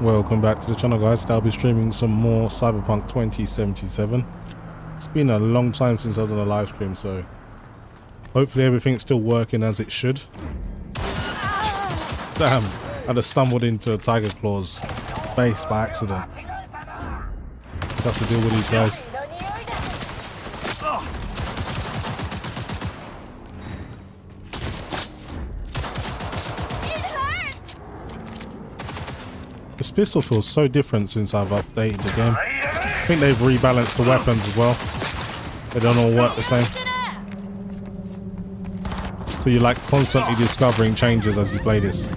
Welcome back to the channel, guys. I'll be streaming some more Cyberpunk 2077. It's been a long time since I've done a live stream, so hopefully everything's still working as it should. Damn, I just stumbled into a tiger claw's face by accident. Just have to deal with these guys. This pistol feels so different since I've updated the game. I think they've rebalanced the weapons as well. They don't all work the same. So you're like constantly discovering changes as you play this.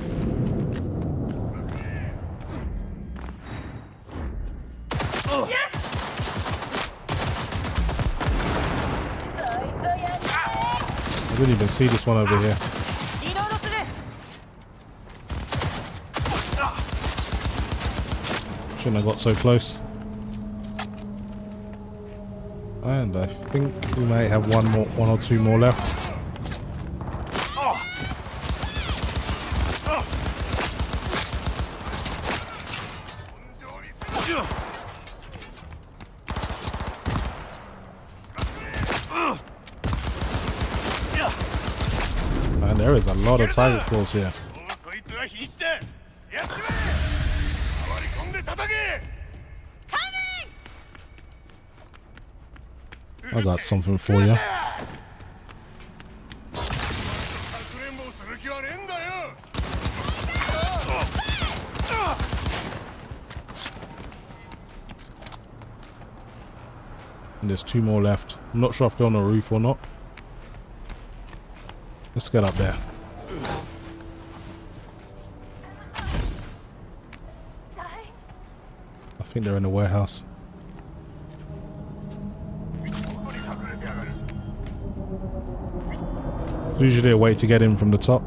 I didn't even see this one over here. Shouldn't have got so close. And I think we may have one or two more left. And there is a lot of tiger claws here. I got something for you. And there's two more left. I'm not sure if they're on the roof or not. Let's get up there. I think they're in the warehouse. Usually a way to get in from the top.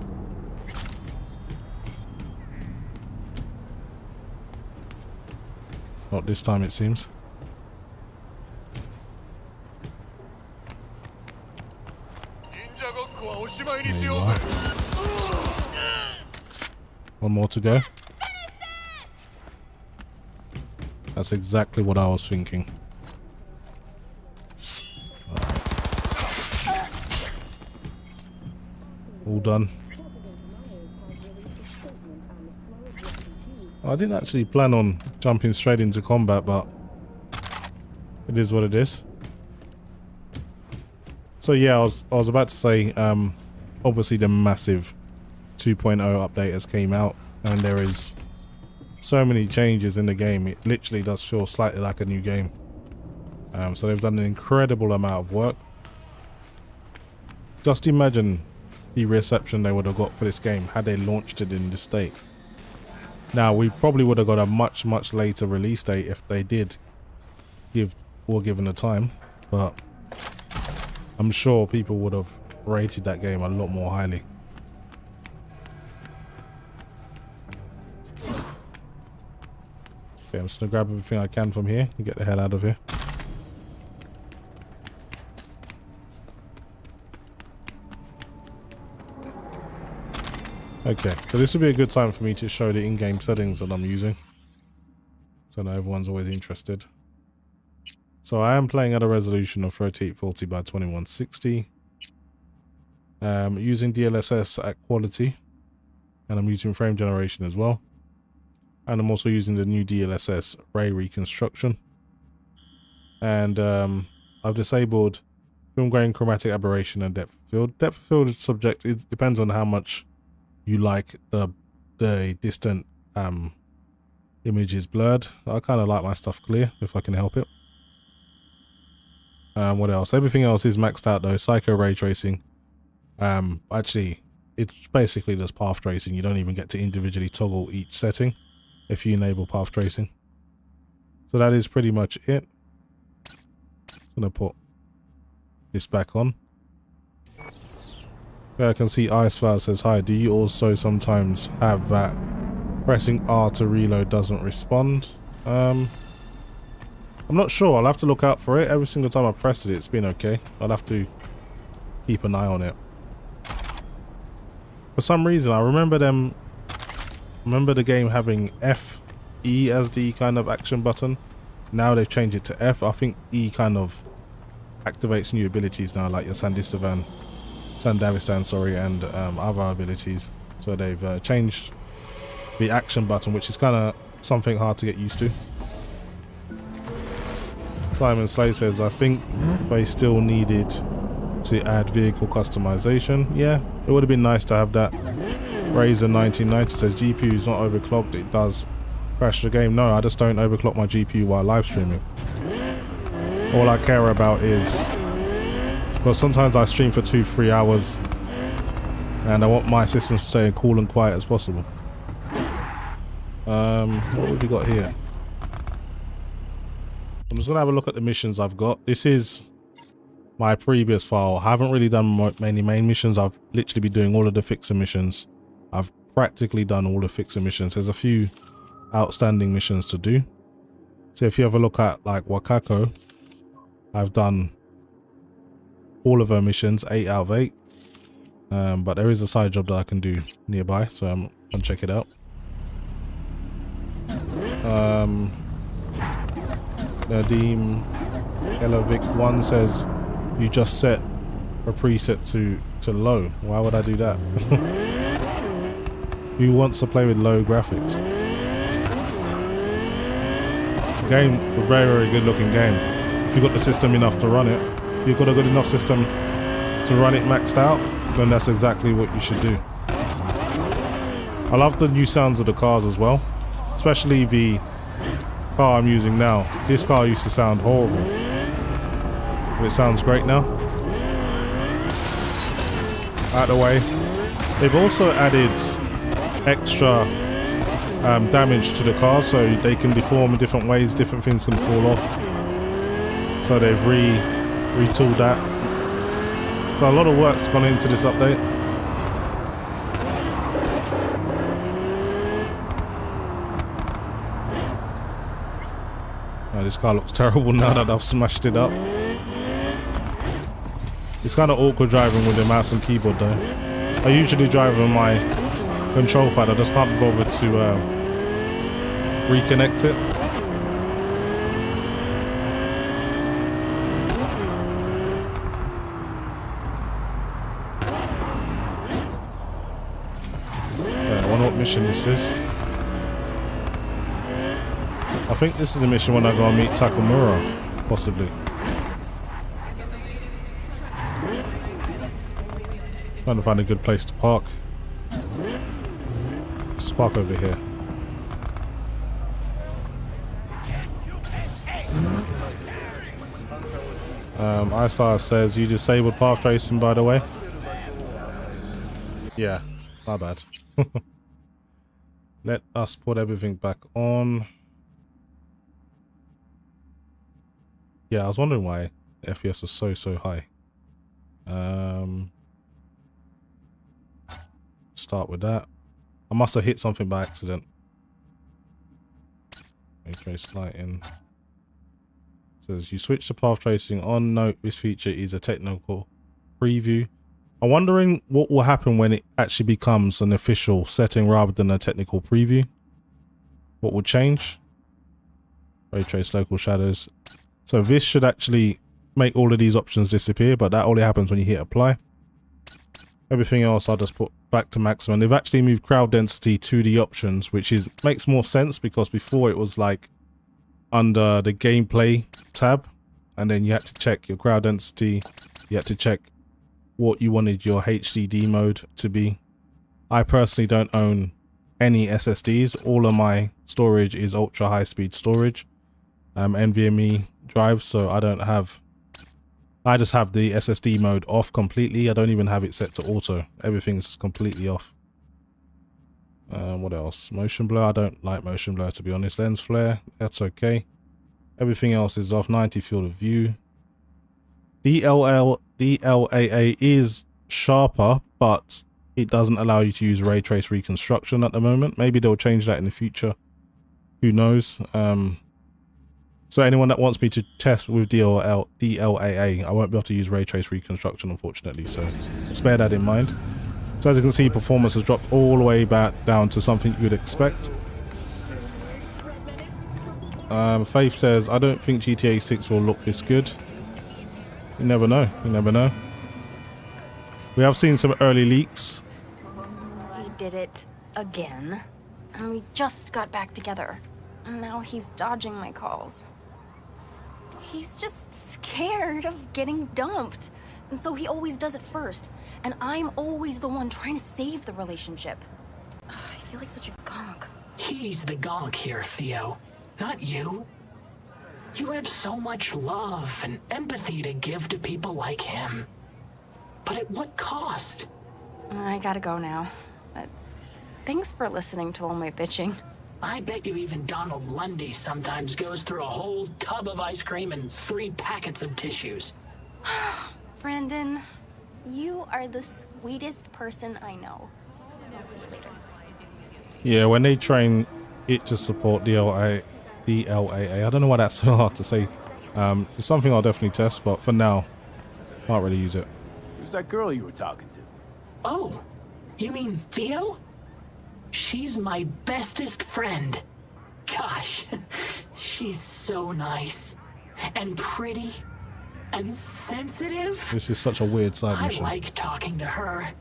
Not this time, it seems. There you are. One more to go. That's exactly what I was thinking. All done. I didn't actually plan on jumping straight into combat, but it is what it is. So yeah, I was about to say, obviously the massive 2.0 update has came out, and there is so many changes in the game. It literally does feel slightly like a new game. So they've done an incredible amount of work. Just imagine the reception they would have got for this game had they launched it in this state. Now, we probably would have got a much later release date if they did given the time, but I'm sure people would have rated that game a lot more highly. Okay, I'm just gonna grab everything I can from here and get the hell out of here. Okay, so this would be a good time for me to show the in-game settings that I'm using, so now everyone's always interested. So I am playing at a resolution of 3840 by 2160, using DLSS at quality, and I'm using frame generation as well, and I'm also using the new DLSS ray reconstruction, and I've disabled film grain, chromatic aberration, and depth of field. Depth of field is subject, it depends on how much you like the distant image is blurred. I kind of like my stuff clear if I can help it. What else? Everything else is maxed out though. Psycho ray tracing. Actually, it's basically just path tracing. You don't even get to individually toggle each setting if you enable path tracing. So that is pretty much it. I'm gonna put this back on. I can see Iceflower says, hi, do you also sometimes have that pressing R to reload doesn't respond? I'm not sure. I'll have to look out for it. Every single time I've pressed it, it's been okay. I'll have to keep an eye on it. For some reason, I remember the game having F E as the kind of action button. Now they've changed it to F. I think E kind of activates new abilities now, like your Sandavistan, sorry, and other abilities. So they've changed the action button, which is kind of something hard to get used to. Simon Slay says, I think they still needed to add vehicle customization. Yeah, it would have been nice to have that. Razer 1990 says, GPU is not overclocked, it does crash the game. No, I just don't overclock my GPU while live streaming. All I care about is, well, sometimes I stream for 2-3 hours and I want my system to stay cool and quiet as possible. What have we got here? I'm just gonna have a look at the missions I've got. This is my previous file. I haven't really done many main missions. I've literally been doing all of the fixer missions. I've practically done all the fixer missions. There's a few outstanding missions to do. So if you have a look at like Wakako, I've done all of her missions, 8 out of 8. But there is a side job that I can do nearby, so I'm gonna check it out. Nadim Elovic 1 says, you just set a preset to low. Why would I do that? Who wants to play with low graphics? The game, a very, very good looking game. If you've got the system enough to run it, if you've got a good enough system to run it maxed out, then that's exactly what you should do. I love the new sounds of the cars as well, especially the car I'm using now. This car used to sound horrible, but it sounds great now. Out of the way. They've also added extra damage to the car, so they can deform in different ways, different things can fall off. So they've retooled that. So a lot of work's gone into this update. Oh, this car looks terrible now that I've smashed it up. It's kind of awkward driving with the mouse and keyboard though. I usually drive on my control pad, I just can't be bothered to reconnect it. I wonder what mission this is. I think this is the mission when I go and meet Takamura, possibly. Trying to find a good place to park. Just park over here. iStar says, you disabled path tracing, by the way. Yeah, my bad. Let us put everything back on. Yeah, I was wondering why FPS was so high. Start with that. I must have hit something by accident. Trace lighting. Says you switch to path tracing on. Note this feature is a technical preview. I'm wondering what will happen when it actually becomes an official setting rather than a technical preview. What will change? Ray trace local shadows. So this should actually make all of these options disappear, but that only happens when you hit apply. Everything else I'll just put back to maximum. They've actually moved crowd density to the options, which makes more sense because before it was like under the gameplay tab, and then you had to check your crowd density, you had to check what you wanted your HDD mode to be. I personally don't own any SSDs. All of my storage is ultra high speed storage, NVMe drives, so I just have the SSD mode off completely. I don't even have it set to auto. Everything's completely off. What else? Motion blur. I don't like motion blur, to be honest. Lens flare. That's okay. Everything else is off. 90 field of view. DLAA is sharper, but it doesn't allow you to use ray trace reconstruction at the moment. Maybe they'll change that in the future. Who knows? So anyone that wants me to test with DLAA, I won't be able to use ray trace reconstruction, unfortunately, so just bear that in mind. So as you can see, performance has dropped all the way back down to something you would expect. Faith says, I don't think GTA 6 will look this good. You never know. You never know. We have seen some early leaks. He did it again. And we just got back together. And now he's dodging my calls. He's just scared of getting dumped. And so he always does it first. And I'm always the one trying to save the relationship. Ugh, I feel like such a gonk. He's the gonk here, Theo. Not you. You have so much love and empathy to give to people like him. But at what cost? I gotta go now. But thanks for listening to all my bitching. I bet you even Donald Lundy sometimes goes through a whole tub of ice cream and 3 packets of tissues. Brandon, you are the sweetest person I know. I'll see you later. Yeah, when they train it to support DLAA, I don't know why that's so hard to say. It's something I'll definitely test, but for now, can't really use it. Who's that girl you were talking to? Oh, you mean Theo? She's my bestest friend. Gosh, she's so nice and pretty and sensitive. This is such a weird side mission. I like talking to her.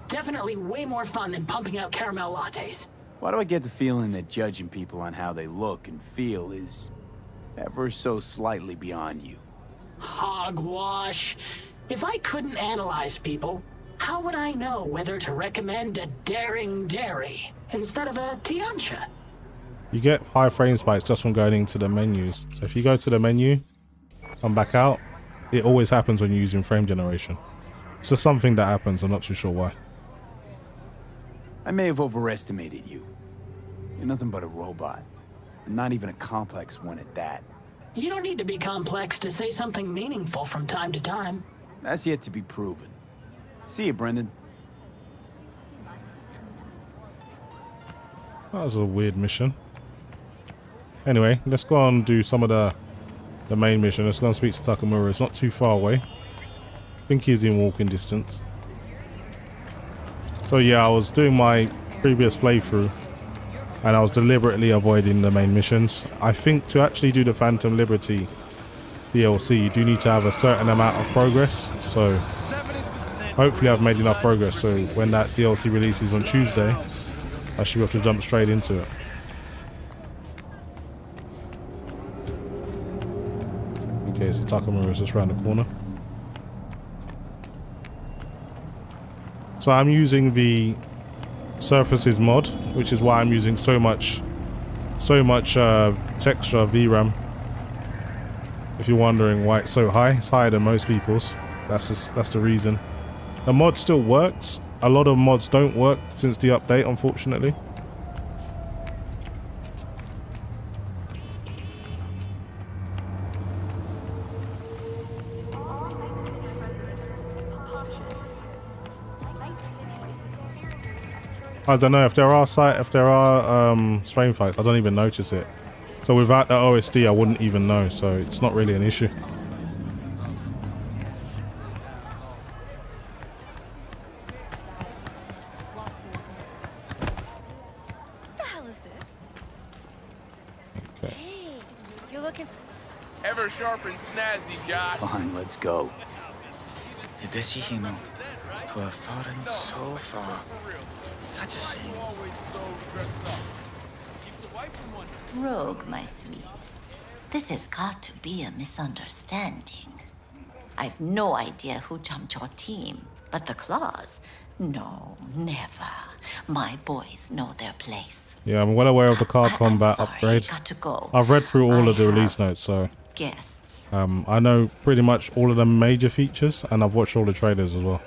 Definitely way more fun than pumping out caramel lattes. Why do I get the feeling that judging people on how they look and feel is ever so slightly beyond you? Hogwash. If I couldn't analyze people, how would I know whether to recommend a daring dairy instead of a Tiancha? You get high frame spikes just from going into the menus. So if you go to the menu, come back out, it always happens when you're using frame generation. It's just something that happens, I'm not too sure why. I may have overestimated you. You're nothing but a robot. And not even a complex one at that. You don't need to be complex to say something meaningful from time to time. That's yet to be proven. See you, Brendan. That was a weird mission. Anyway, let's go on and do some of the main mission. Let's go and speak to Takamura. It's not too far away. I think he's in walking distance. So yeah, I was doing my previous playthrough and I was deliberately avoiding the main missions. I think to actually do the Phantom Liberty DLC, you do need to have a certain amount of progress. So hopefully I've made enough progress. So when that DLC releases on Tuesday, I should be able to jump straight into it. Okay, so Takamura is just around the corner. So I'm using the Surfaces mod, which is why I'm using so much texture VRAM. If you're wondering why it's so high, it's higher than most people's. That's the reason. The mod still works. A lot of mods don't work since the update, unfortunately. I don't know if there are strain fights. I don't even notice it. So without the OSD, I wouldn't even know. So it's not really an issue. What the hell is this? Okay. Hey, you looking? Ever sharp and snazzy, Josh. Fine, let's go. Hideshihino to have fallen so far. Such a shame. Rogue, my sweet. This has got to be a misunderstanding. I've no idea who jumped your team, but the claws? No, never. My boys know their place. Yeah, I'm well aware of the card combat I'm sorry, upgrade. got to go. I've read through all of the I release have notes, so guests. I know pretty much all of the major features, and I've watched all the trailers as well.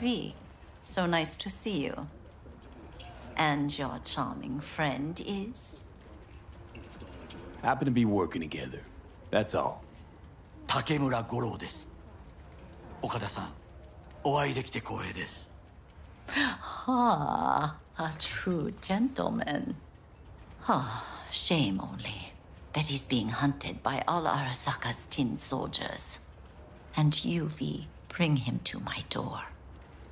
V, so nice to see you. And your charming friend is? Happen to be working together. That's all. Takemura Goro です。岡田さん、お会いできて光栄です。Ah, a true gentleman. Ah, shame only that he's being hunted by all Arasaka's tin soldiers. And you, V, bring him to my door.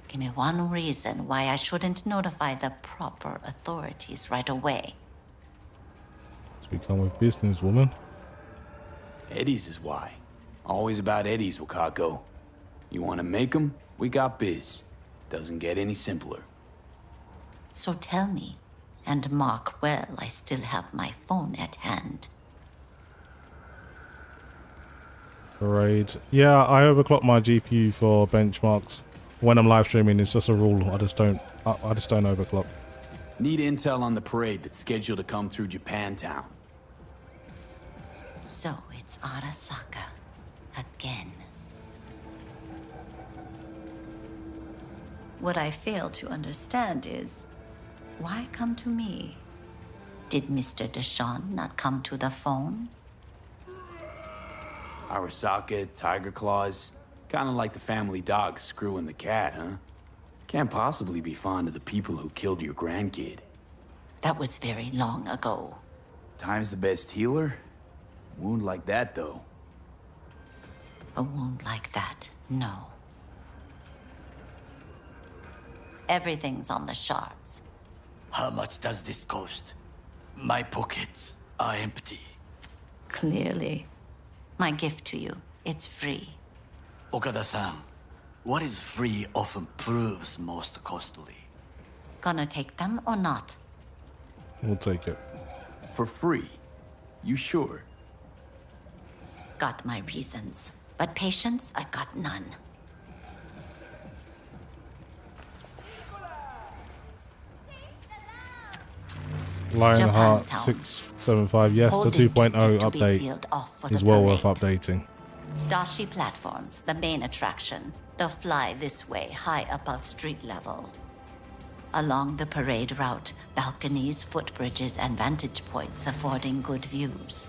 Give me one reason why I shouldn't notify the proper authorities right away. We come with business, woman. Eddies is why. Always about Eddies, Wakako. You want to make them? We got biz. Doesn't get any simpler. So tell me, and mark well I still have my phone at hand. Parade. Yeah, I overclock my GPU for benchmarks. When I'm live streaming, it's just a rule. I just don't overclock. Need intel on the parade that's scheduled to come through Japantown. So it's Arasaka again. What I fail to understand is, why come to me? Did Mr. Deshawn not come to the phone? Arasaka, Tiger Claws. Kind of like the family dog screwing the cat, huh? Can't possibly be fond of the people who killed your grandkid. That was very long ago. Time's the best healer? Wound like that, though. A wound like that, no. Everything's on the shards. How much does this cost? My pockets are empty. Clearly. My gift to you, it's free. Okada-san, what is free often proves most costly. Gonna take them or not? We'll take it. For free? You sure? Got my reasons, but patience, I got none. Lionheart Japantown. 675. Yes, Whole the district 2.0 is to be update sealed off for the is well worth parade. updating. Dashi platforms, the main attraction. They'll fly this way, high above street level. Along the parade route, balconies, footbridges, and vantage points affording good views.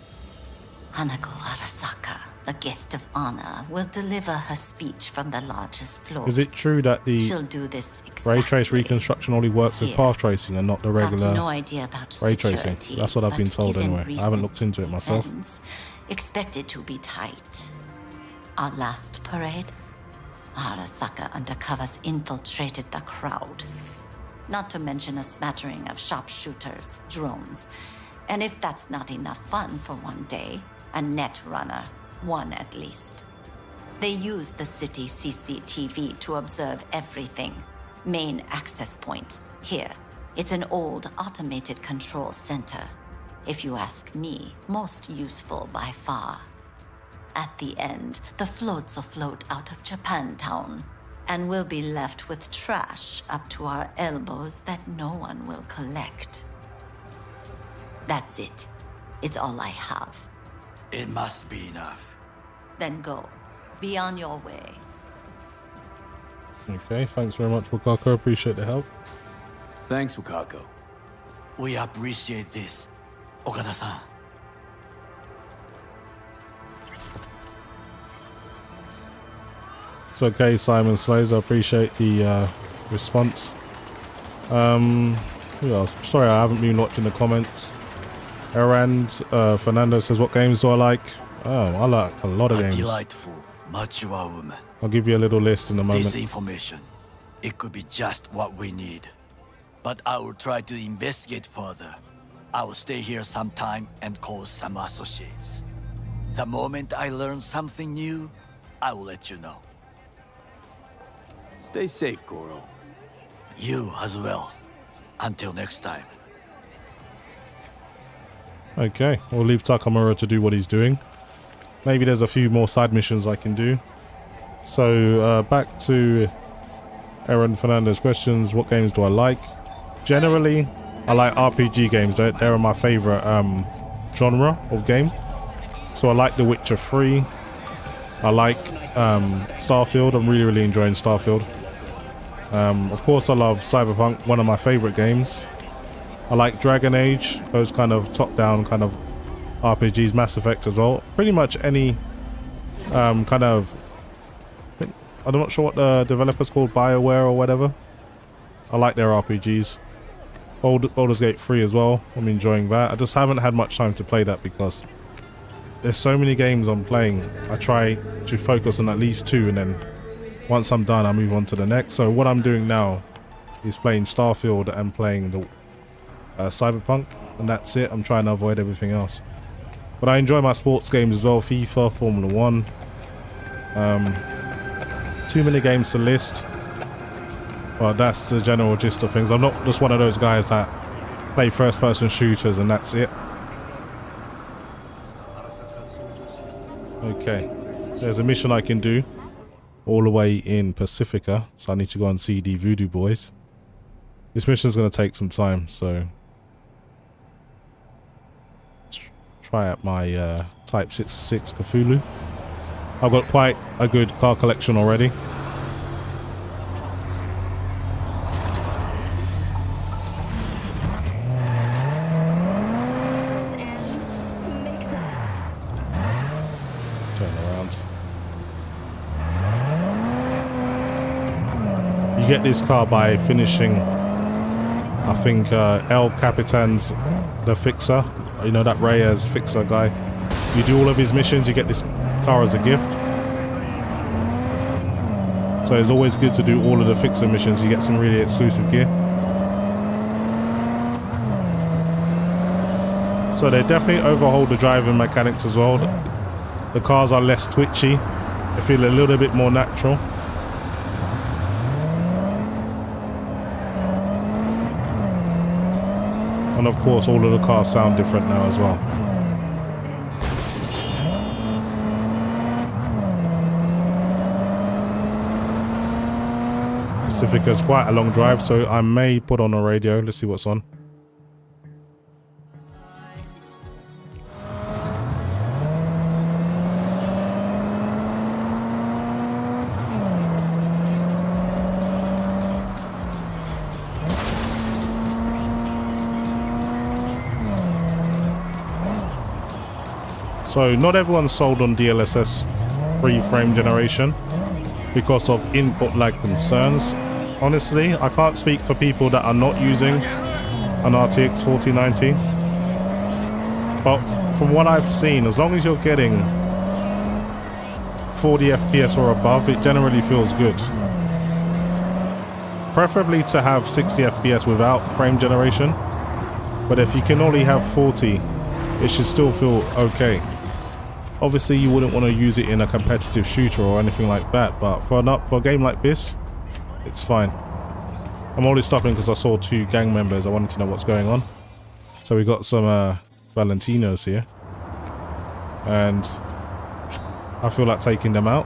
Hanako Arasaka, the guest of honor, will deliver her speech from the largest floor. Is it true that the She'll do this exactly. ray trace reconstruction only works with Here. path tracing and not the Got regular no idea about ray tracing? security, That's what I've been but told given anyway. I haven't looked recent into it myself. events, expected to be tight. Our last parade, Arasaka undercovers infiltrated the crowd. Not to mention a smattering of sharpshooters, drones. And if that's not enough fun for one day, a net runner, one at least. They use the city CCTV to observe everything. Main access point, here. It's an old automated control center. If you ask me, most useful by far. At the end, the floats will float out of Japantown, and we'll be left with trash up to our elbows that no one will collect. That's it. It's all I have. It must be enough. Then go. Be on your way. Okay, thanks very much, Wakako. Appreciate the help. Thanks, Wakako. We appreciate this, Okada-san. It's okay, Simon Slays. I appreciate the response. Who else? Sorry, I haven't been watching the comments. Erand Fernando says, "What games do I like?" Oh, I like a lot of A games. delightful, mature woman. I'll give you a little list in a moment. This information, it could be just what we need. But I will try to investigate further. I will stay here some time and call some associates. The moment I learn something new, I will let you know. Stay safe, Goro. You as well. Until next time. Okay, we'll leave Takamura to do what he's doing. Maybe there's a few more side missions I can do. So back to Aaron Fernandez questions. What games do I like? Generally, I like RPG games. They're my favorite genre of game. So I like The Witcher 3. I like Starfield. I'm really enjoying Starfield. Of course, I love Cyberpunk, one of my favorite games. I like Dragon Age, those kind of top-down kind of RPGs, Mass Effect as well. Pretty much any kind of... I'm not sure what the developer's called, BioWare or whatever. I like their RPGs. Baldur's Gate 3 as well. I'm enjoying that. I just haven't had much time to play that because there's so many games I'm playing. I try to focus on at least 2, and then once I'm done, I move on to the next. So what I'm doing now is playing Starfield and playing the Cyberpunk. and that's it. I'm trying to avoid everything else. But I enjoy my sports games as well. FIFA, Formula 1. Too many games to list. But that's the general gist of things. I'm not just one of those guys that play first-person shooters and that's it. Okay. There's a mission I can do all the way in Pacifica. So I need to go and see the Voodoo Boys. This mission is going to take some time, so let's try out my Type 66 Cthulhu. I've got quite a good car collection already. Turn around. You get this car by finishing, I think, El Capitan's the Fixer. You know, that Reyes Fixer guy. You do all of his missions, you get this car as a gift. So it's always good to do all of the Fixer missions. You get some really exclusive gear. So they definitely overhauled the driving mechanics as well. The cars are less twitchy. They feel a little bit more natural. And of course, all of the cars sound different now as well. Pacifica's quite a long drive, so I may put on a radio. Let's see what's on. So not everyone's sold on DLSS 3 frame generation because of input lag concerns. Honestly, I can't speak for people that are not using an RTX 4090. But from what I've seen, as long as you're getting 40 FPS or above, it generally feels good. Preferably to have 60 FPS without frame generation. But if you can only have 40, it should still feel okay. Obviously, you wouldn't want to use it in a competitive shooter or anything like that, but for a game like this, it's fine. I'm only stopping because I saw 2 gang members. I wanted to know what's going on. So we got some Valentinos here, and I feel like taking them out.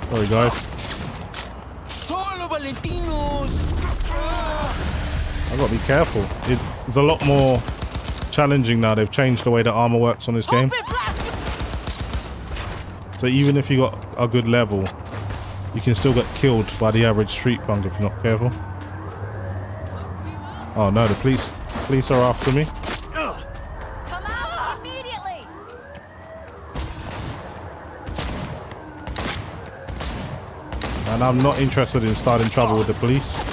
Sorry, guys. I've got to be careful. It's a lot more challenging now. They've changed the way the armor works on this game. So even if you got a good level, you can still get killed by the average street punk if you're not careful. Oh no, the police are after me. Come out immediately. And I'm not interested in starting trouble with the police.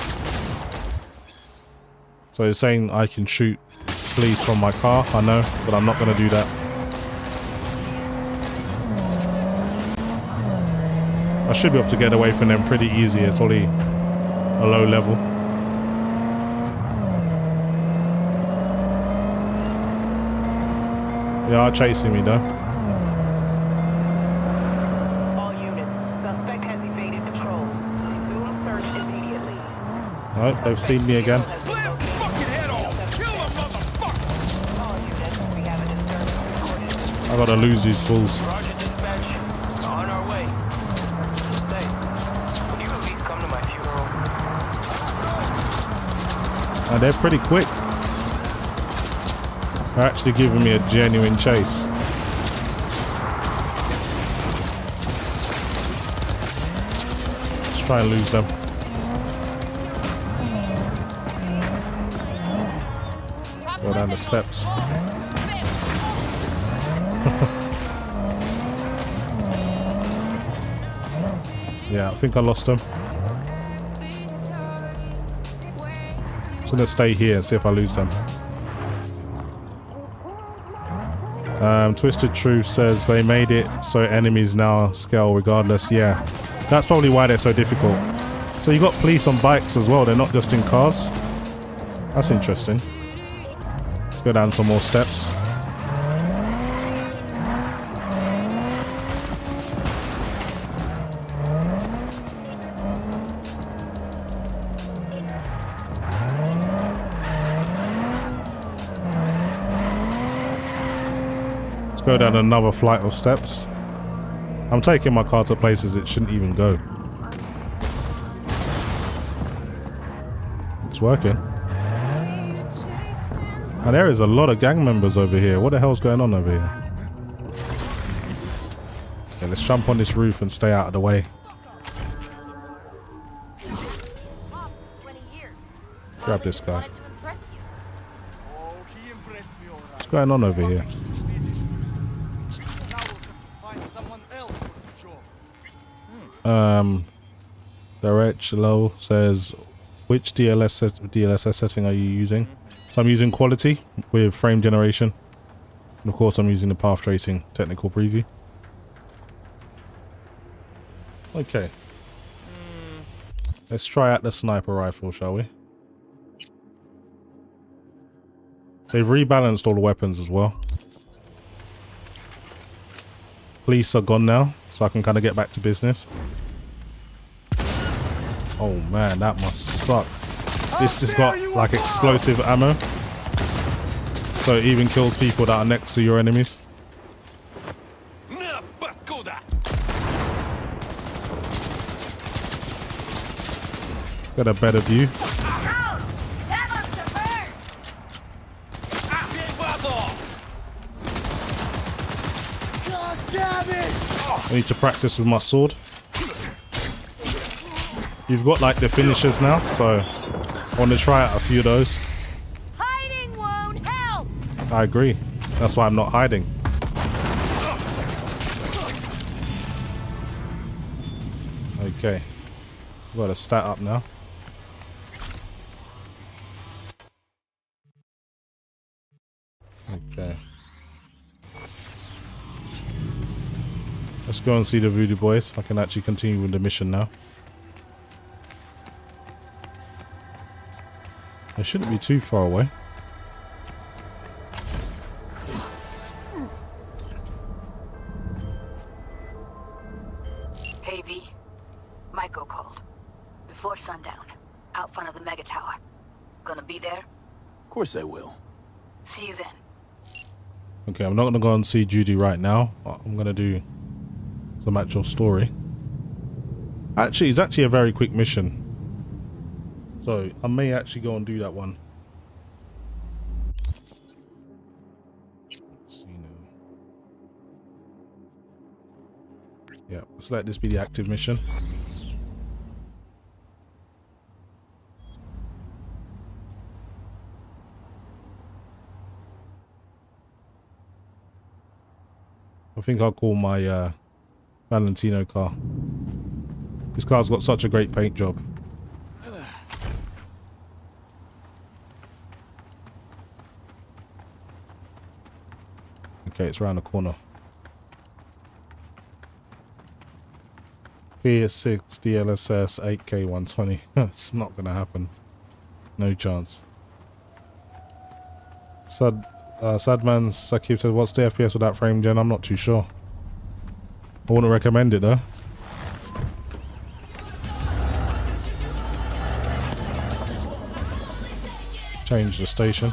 So it's saying I can shoot police from my car. I know, but I'm not going to do that. I should be able to get away from them pretty easy. It's only a low level. They are chasing me though. All units, suspect has evaded patrols. Resume search immediately. Alright, they've seen me again. I gotta lose these fools. Roger, dispatch. On our way. Say, can you at least come to my funeral? And they're pretty quick. They're actually giving me a genuine chase. Let's try and lose them. Go down the steps. Yeah, I think I lost them. So let's stay here and see if I lose them. Twisted Truth says they made it so enemies now scale regardless. Yeah, that's probably why they're so difficult. So you got police on bikes as well. They're not just in cars. That's interesting. Let's go down some more steps. Go down another flight of steps. I'm taking my car to places it shouldn't even go. It's working. And there is a lot of gang members over here. What the hell's going on over here? Okay, let's jump on this roof and stay out of the way. Grab this guy. What's going on over here? Direct Low says, which DLSS setting are you using? So I'm using quality with frame generation. And of course I'm using the path tracing technical preview. Okay. Let's try out the sniper rifle, shall we? They've rebalanced all the weapons as well. Police are gone now, so I can kind of get back to business. Oh man, that must suck. This just got like explosive ammo. So it even kills people that are next to your enemies. Got a better view. I need to practice with my sword. You've got like the finishers now, so I want to try out a few of those. Hiding won't help. I agree. That's why I'm not hiding. Okay. Got a stat up now. Okay. Let's go and see the Voodoo Boys. I can actually continue with the mission now. They shouldn't be too far away. Hey V, Michael called. Before sundown, out front of the mega tower. Gonna be there? Of course I will. See you then. Okay, I'm not gonna go and see Judy right now. I'm gonna do some actual story. Actually, it's actually a very quick mission. So I may actually go and do that one. Let's see now. Yeah, let's let this be the active mission. I think I'll call my Valentino car. This car's got such a great paint job. Okay, it's around the corner. PS6 DLSS 8K 120. It's not gonna happen. No chance. Sadman Sakib said, what's the FPS without frame gen? I'm not too sure. I wouldn't recommend it though. Change the station.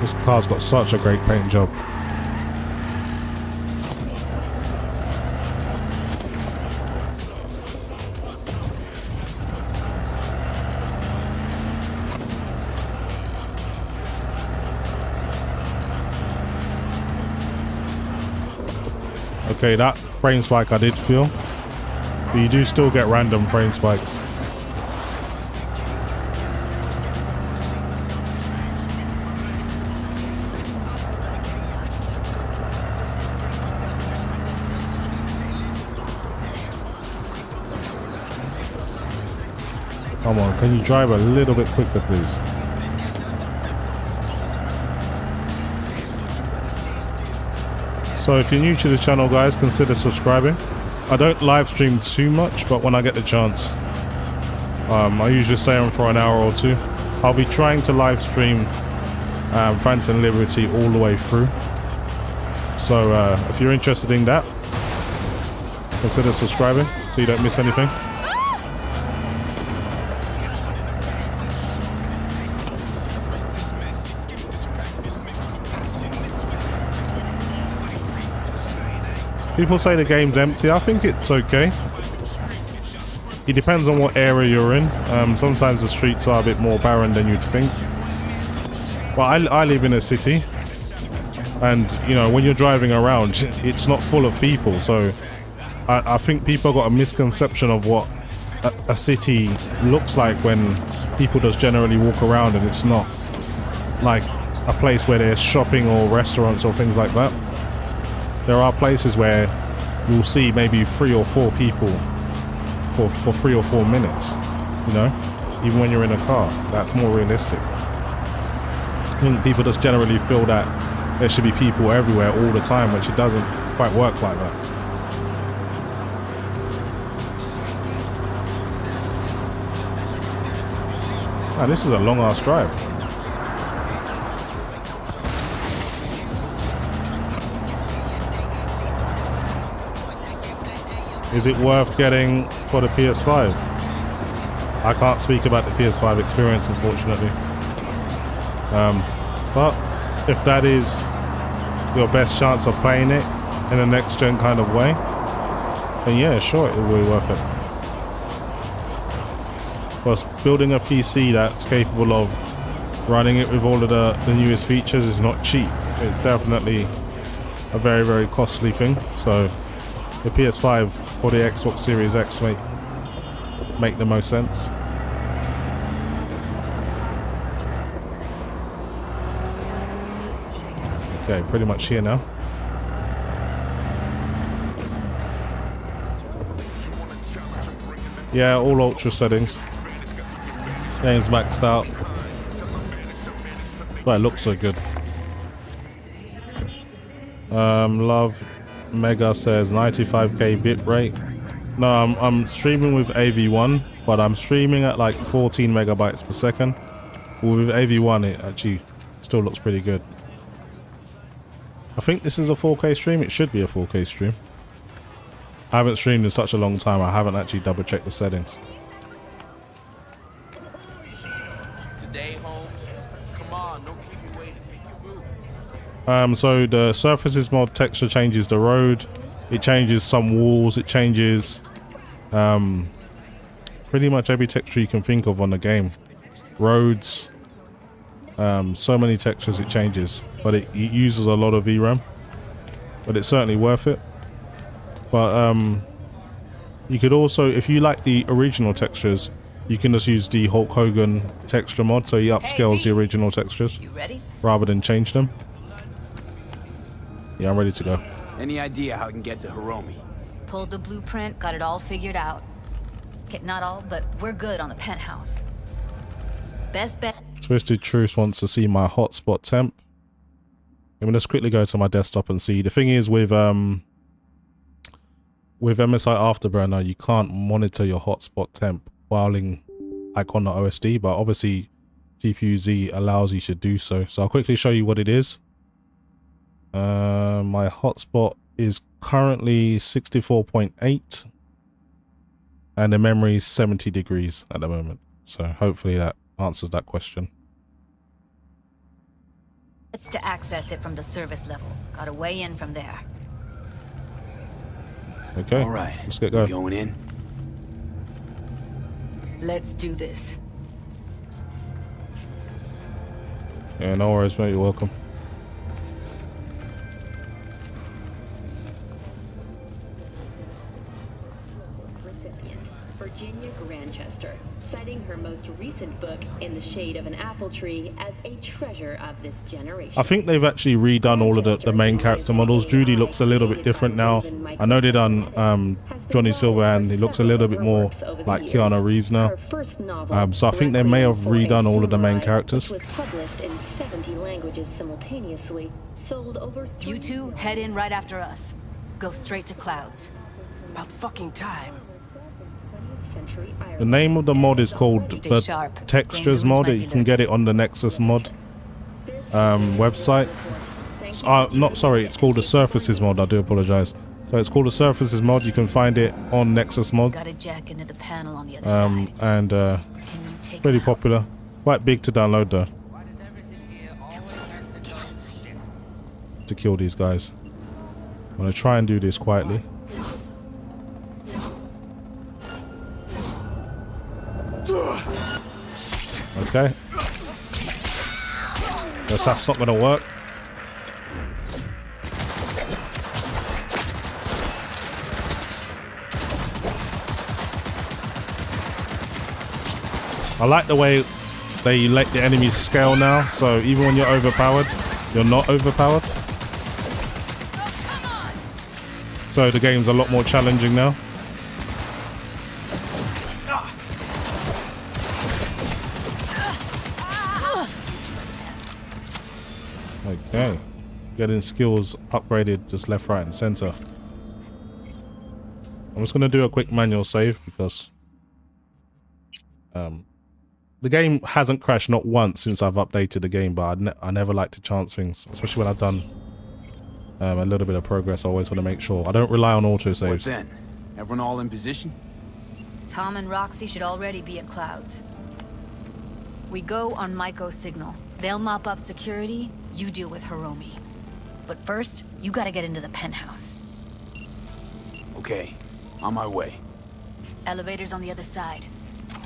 This car's got such a great paint job. Okay, that frame spike I did feel, but you do still get random frame spikes. Come on, can you drive a little bit quicker, please? So if you're new to the channel, guys, consider subscribing. I don't live stream too much, but when I get the chance, I usually stay on for an hour or two. I'll be trying to live stream Phantom Liberty all the way through. So if you're interested in that, consider subscribing so you don't miss anything. People say the game's empty. I think it's okay. It depends on what area you're in. Sometimes the streets are a bit more barren than you'd think. Well, I live in a city, and you know, when you're driving around, it's not full of people. So I think people got a misconception of what a city looks like when people just generally walk around, and it's not like a place where there's shopping or restaurants or things like that. There are places where you'll see maybe 3 or 4 people for 3 or 4 minutes, you know, even when you're in a car. That's more realistic. I think people just generally feel that there should be people everywhere all the time, which it doesn't quite work like that. Ah, this is a long ass drive. Is it worth getting for the PS5? I can't speak about the PS5 experience, unfortunately. But if that is your best chance of playing it in a next-gen kind of way, then yeah, sure, it will be worth it. Plus, building a PC that's capable of running it with all of the newest features is not cheap. It's definitely a very, very costly thing. So the PS5 or the Xbox Series X make the most sense. Okay, pretty much here now. Yeah, all ultra settings. Game's maxed out. But it looks so good. Love Mega says 95k bitrate. No, I'm streaming with AV1, but I'm streaming at like 14 megabytes per second. With AV1, it actually still looks pretty good. I think this is a 4K stream. It should be a 4K stream. I haven't streamed in such a long time. I haven't actually double checked the settings. Today, Holmes. Come on, don't keep me waiting. Make you move. So the surfaces mod texture changes the road. It changes some walls. It changes pretty much every texture you can think of on the game. Roads. So many textures it changes, but it uses a lot of VRAM, but it's certainly worth it. But you could also, if you like the original textures, you can just use the Hulk Hogan texture mod, so he upscales the original textures rather than change them. Yeah, I'm ready to go. Any idea how I can get to Hiromi? Pulled the blueprint, got it all figured out. Okay, not all, but we're good on the penthouse. Best bet. Twisted Truth wants to see my hotspot temp. Let me just quickly go to my desktop and see. The thing is with MSI Afterburner, you can't monitor your hotspot temp while in like on the OSD, but obviously GPU-Z allows you to do so. So I'll quickly show you what it is. My hotspot is currently 64.8 and the memory is 70 degrees at the moment. So hopefully that answers that question. It's to access it from the service level. Got a way in from there. Okay, all right, let's get going. Going in. Let's do this. Yeah, no worries, mate. You're welcome. Virginia Grandchester, citing her most recent book, In the Shade of an Apple Tree, as a treasure of this generation. I think they've actually redone all of the main character models. Judy looks a little bit different now. I know they done Johnny Silverhand. He looks a little bit more like Keanu Reeves now. So I think they may have redone all of the main characters. Was published in 70 languages simultaneously, sold over. You two head in right after us. Go straight to Clouds. About fucking time. The name of the mod is called the Sharp. Textures mod. You can get it on the Nexus mod website. Not sorry, it's called the Surfaces mod. I do apologize. So it's called the Surfaces mod. You can find it on Nexus mod. Got a jack into the panel on the other side. And pretty popular. Quite big to download though. To kill these guys. I'm gonna try and do this quietly. Okay. Guess that's not gonna work. I like the way they let the enemies scale now, so even when you're overpowered, you're not overpowered. So the game's a lot more challenging now. Okay. Getting skills upgraded just left, right, and center. I'm just going to do a quick manual save because the game hasn't crashed not once since I've updated the game, but I never like to chance things, especially when I've done a little bit of progress. I always want to make sure. I don't rely on autosaves. What then? Everyone all in position? Tom and Roxy should already be at Clouds. We go on Maiko's signal. They'll mop up security, you deal with Hiromi. But first, you gotta get into the penthouse. Okay, on my way. Elevator's on the other side.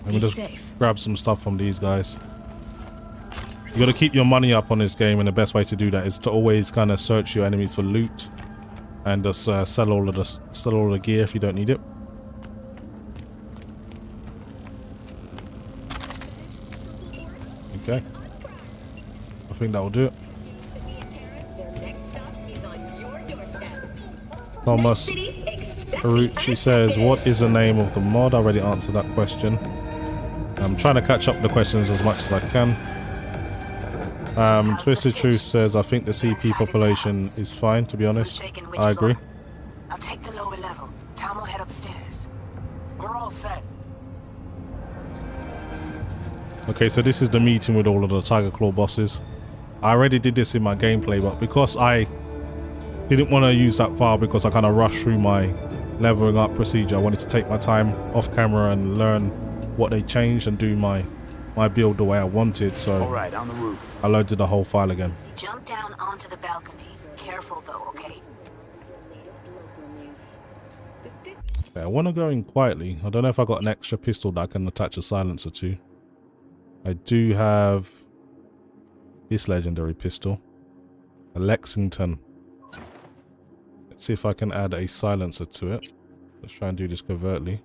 Let me just grab some stuff from these guys. You got to keep your money up on this game, and the best way to do that is to always kind of search your enemies for loot and just sell all of the gear if you don't need it. Okay, I think that will do it. Thomas Haruchi says, "What is the name of the mod?" I already answered that question. I'm trying to catch up the questions as much as I can. Twisted Truth says, "I think the CP population is fine, to be honest." I agree. I'll take the lower level. Tom will head upstairs. We're all set. Okay, so this is the meeting with all of the Tiger Claw bosses. I already did this in my gameplay, but because I didn't want to use that file because I kind of rushed through my leveling up procedure, I wanted to take my time off camera and learn what they changed and do my build the way I wanted. So all right, on the roof. I loaded the whole file again. Jump down onto the balcony. Careful though, okay? Okay, I want to go in quietly. I don't know if I got an extra pistol that I can attach a silencer to. I do have this legendary pistol, a Lexington. Let's see if I can add a silencer to it. Let's try and do this covertly.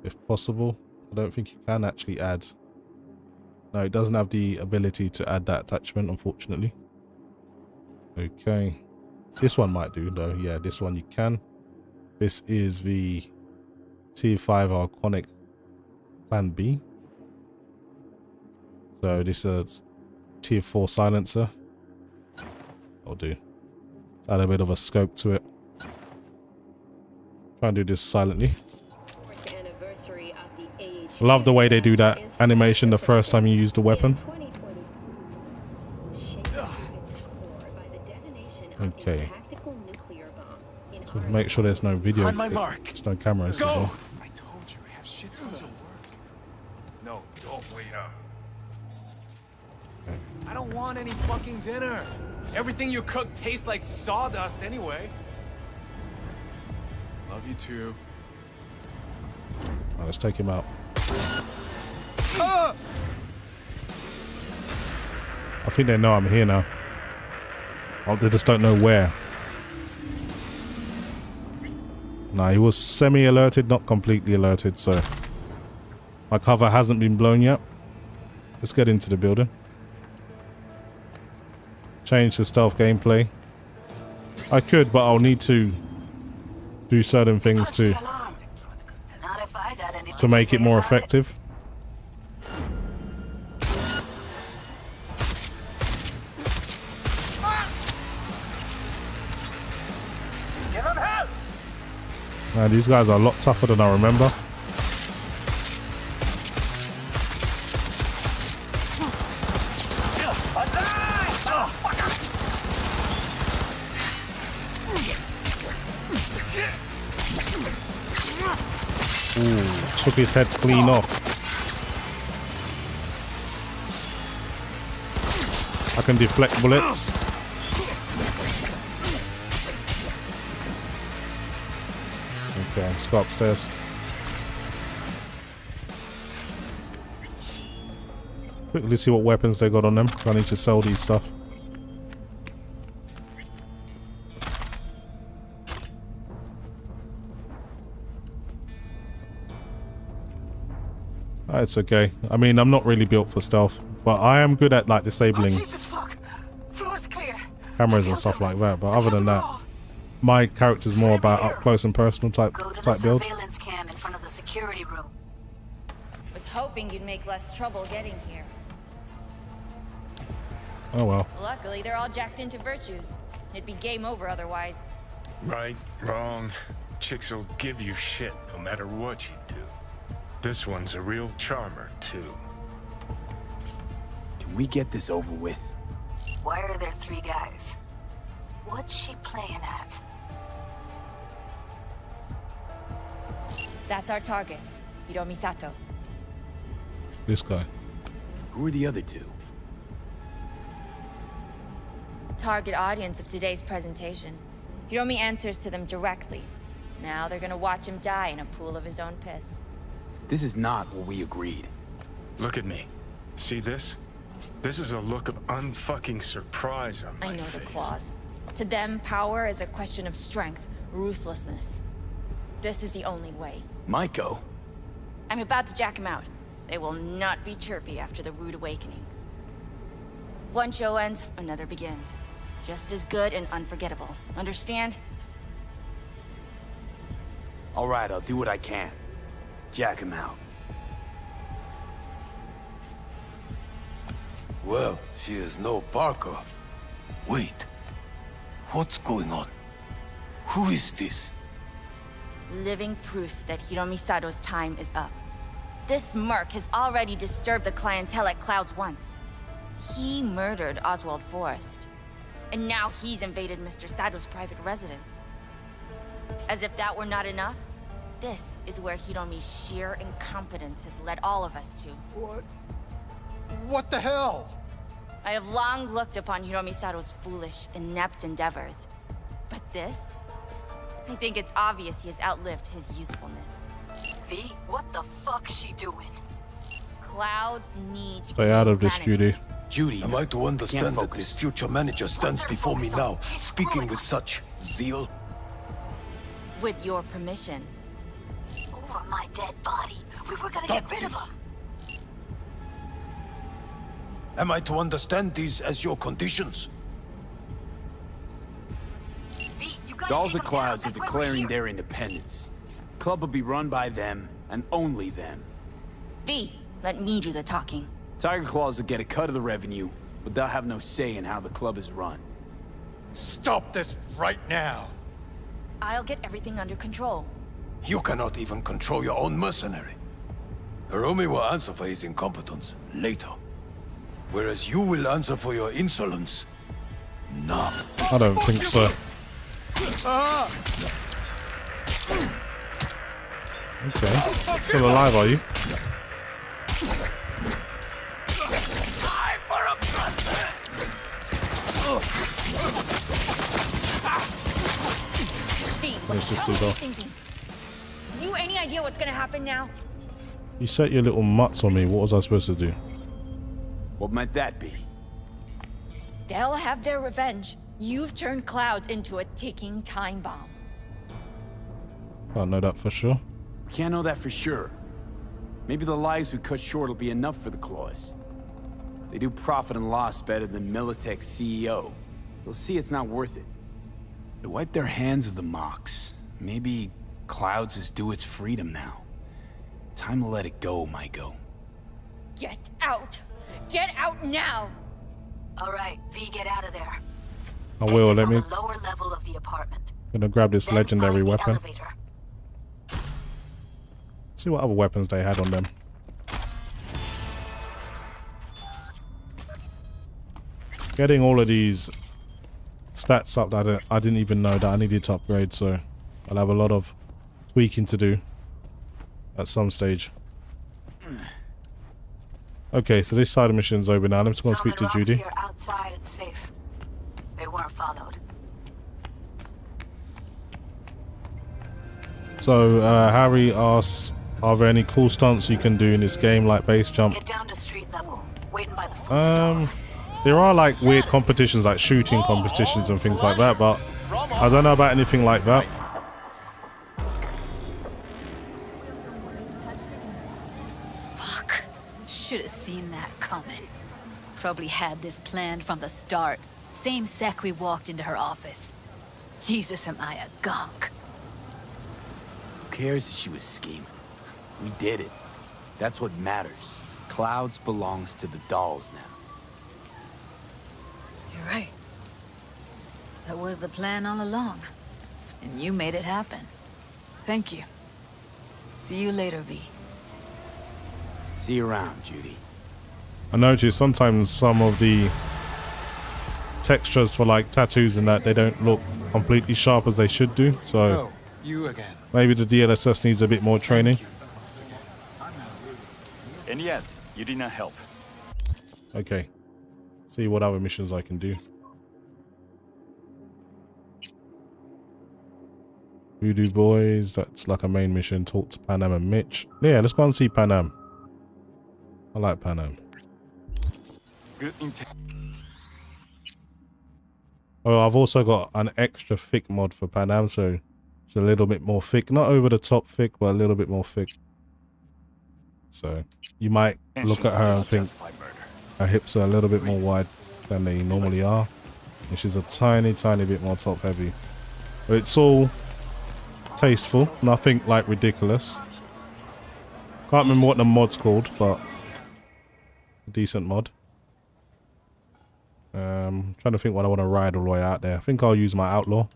If possible. I don't think you can actually add. No, it doesn't have the ability to add that attachment, unfortunately. Okay. This one might do though. Yeah, this one you can. This is the Tier 5 Arconic Plan B. So this is Tier 4 silencer. I'll do. Add a bit of a scope to it. Try and do this silently. Love the way they do that animation the first time you use the weapon. Okay. So make sure there's no video. There's no cameras as well. I told you we have shit tons of work. No, don't wait up. I don't want any fucking dinner. Everything you cook tastes like sawdust anyway. Love you too. Right, let's take him out. I think they know I'm here now. Oh, they just don't know where. Nah, he was semi-alerted, not completely alerted, so my cover hasn't been blown yet. Let's get into the building. Change the stealth gameplay. I could, but I'll need to do certain things to make it more effective. Man, these guys are a lot tougher than I remember. Ooh, took his head clean off. I can deflect bullets. Okay, let's go upstairs. Quickly see what weapons they got on them. I need to sell these stuff. It's okay. I mean, I'm not really built for stealth, but I am good at like disabling cameras and stuff like that. But other than that, my character's more about up close and personal type build. Surveillance cam in front of the security room. Was hoping you'd make less trouble getting here. Oh well. Luckily, they're all jacked into virtues. It'd be game over otherwise. Right, wrong. Chicks will give you shit no matter what you do. This one's a real charmer, too. Can we get this over with? Why are there 3 guys? What's she playing at? That's our target, Hiromi Sato. This guy. Who are the other 2? Target audience of today's presentation. Hiromi answers to them directly. Now they're gonna watch him die in a pool of his own piss. This is not what we agreed. Look at me. See this? This is a look of unfucking surprise on my face. I know the clause. To them, power is a question of strength, ruthlessness. This is the only way. Maiko? I'm about to jack him out. They will not be chirpy after the rude awakening. One show ends, another begins. Just as good and unforgettable. Understand? All right, I'll do what I can. Jack him out. Well, she is no Parker. Wait. What's going on? Who is this? Living proof that Hiromi Sato's time is up. This merc has already disturbed the clientele at Clouds once. He murdered Oswald Forrest. And now he's invaded Mr. Sato's private residence. As if that were not enough, this is where Hiromi's sheer incompetence has led all of us to. What the hell? I have long looked upon Hiromi Sato's foolish, inept endeavors. But this? I think it's obvious he has outlived his usefulness. V, what the fuck's she doing? Clouds need Stay out of this, Judy. Judy, am I to understand that this future manager stands before me now, speaking with such zeal? With your permission. Over my dead body. We were gonna get rid of him. Am I to understand these as your conditions? Dolls of Clouds are declaring their independence. Club will be run by them, and only them. V, let me do the talking. Tiger Claws will get a cut of the revenue, but they'll have no say in how the club is run. Stop this right now! I'll get everything under control. You cannot even control your own mercenary. Hiromi will answer for his incompetence later. Whereas you will answer for your insolence now. I don't think so. Okay. Still alive, are you? Let's just do that. You any idea what's gonna happen now? You set your little mutts on me. What was I supposed to do? What might that be? They'll have their revenge. You've turned Clouds into a ticking time bomb. Can't know that for sure. We can't know that for sure. Maybe the lives we cut short will be enough for the Claws. They do profit and loss better than Militech's CEO. They'll see it's not worth it. They wipe their hands of the Mox. Maybe Clouds is due its freedom now. Time to let it go, Maiko. Get out! Get out now! All right, V, get out of there. I will. Let me. On the lower level of the apartment. Gonna grab this Then legendary find the weapon. elevator. See what other weapons they had on them. Getting all of these stats up that I didn't even know that I needed to upgrade, so I'll have a lot of tweaking to do at some stage. Okay, so this side of the mission's over now. I'm just going to speak to Judy. Are outside and safe. They weren't followed. So Harry asks, are there any cool stunts you can do in this game, like base jump? Get down to street level, waiting by the food stalls. There are like weird competitions, like shooting competitions and things like that, but I don't know about anything like that. Fuck. Should have seen that coming. Probably had this planned from the start. Same sec we walked into her office. Jesus, am I a gunk. Who cares if she was scheming? We did it. That's what matters. Clouds belongs to the dolls now. You're right. That was the plan all along. And you made it happen. Thank you. See you later, V. See you around, Judy. I noticed sometimes some of the textures for like tattoos and that, they don't look completely sharp as they should do, so you again. Maybe the DLSS needs a bit more training. And yet, you did not help. Okay. See what other missions I can do. Voodoo Boys, that's like a main mission. Talk to Panam and Mitch. Yeah, let's go and see Panam. I like Panam. Good intent. Oh, I've also got an extra thick mod for Panam, so it's a little bit more thick. Not over the top thick, but a little bit more thick. So you might look at her and think her hips are a little bit more wide than they normally are. And she's a tiny, tiny bit more top heavy. But it's all tasteful, nothing like ridiculous. Can't remember what the mod's called, but a decent mod. Trying to think what I want to ride all the way out there. I think I'll use my Outlaw.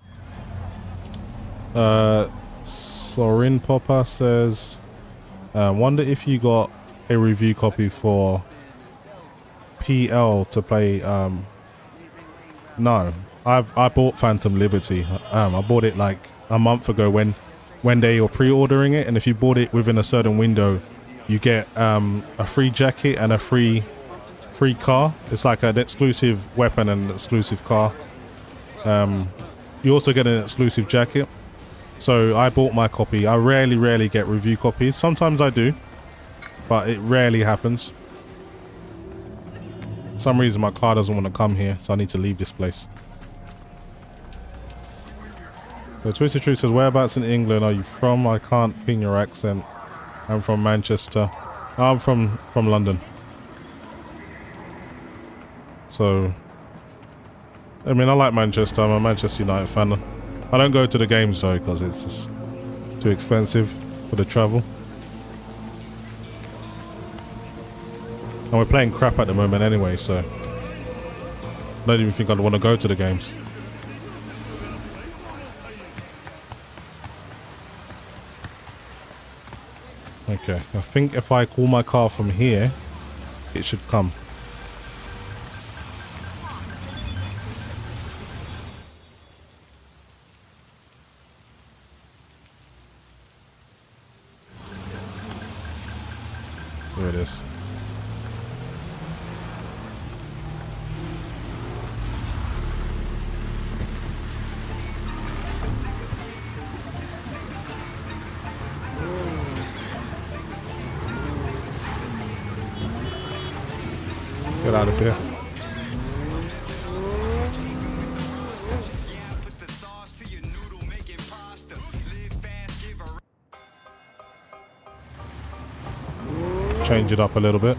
Sorin Popper says, wonder if you got a review copy for PL to play. No, I bought Phantom Liberty. I bought it like a month ago when they were pre-ordering it, and if you bought it within a certain window, you get a free jacket and a free car. It's like an exclusive weapon and an exclusive car. You also get an exclusive jacket. So I bought my copy. I rarely get review copies. Sometimes I do, but it rarely happens. For some reason my car doesn't want to come here, so I need to leave this place. So Twisted Truth says, whereabouts in England are you from? I can't ping your accent. I'm from Manchester. I'm from London. So, I mean, I like Manchester. I'm a Manchester United fan. I don't go to the games though, because it's just too expensive for the travel. And we're playing crap at the moment anyway, so I don't even think I'd want to go to the games. Okay, I think if I call my car from here, it should come. Here it is. Get out of here. Change it up a little bit.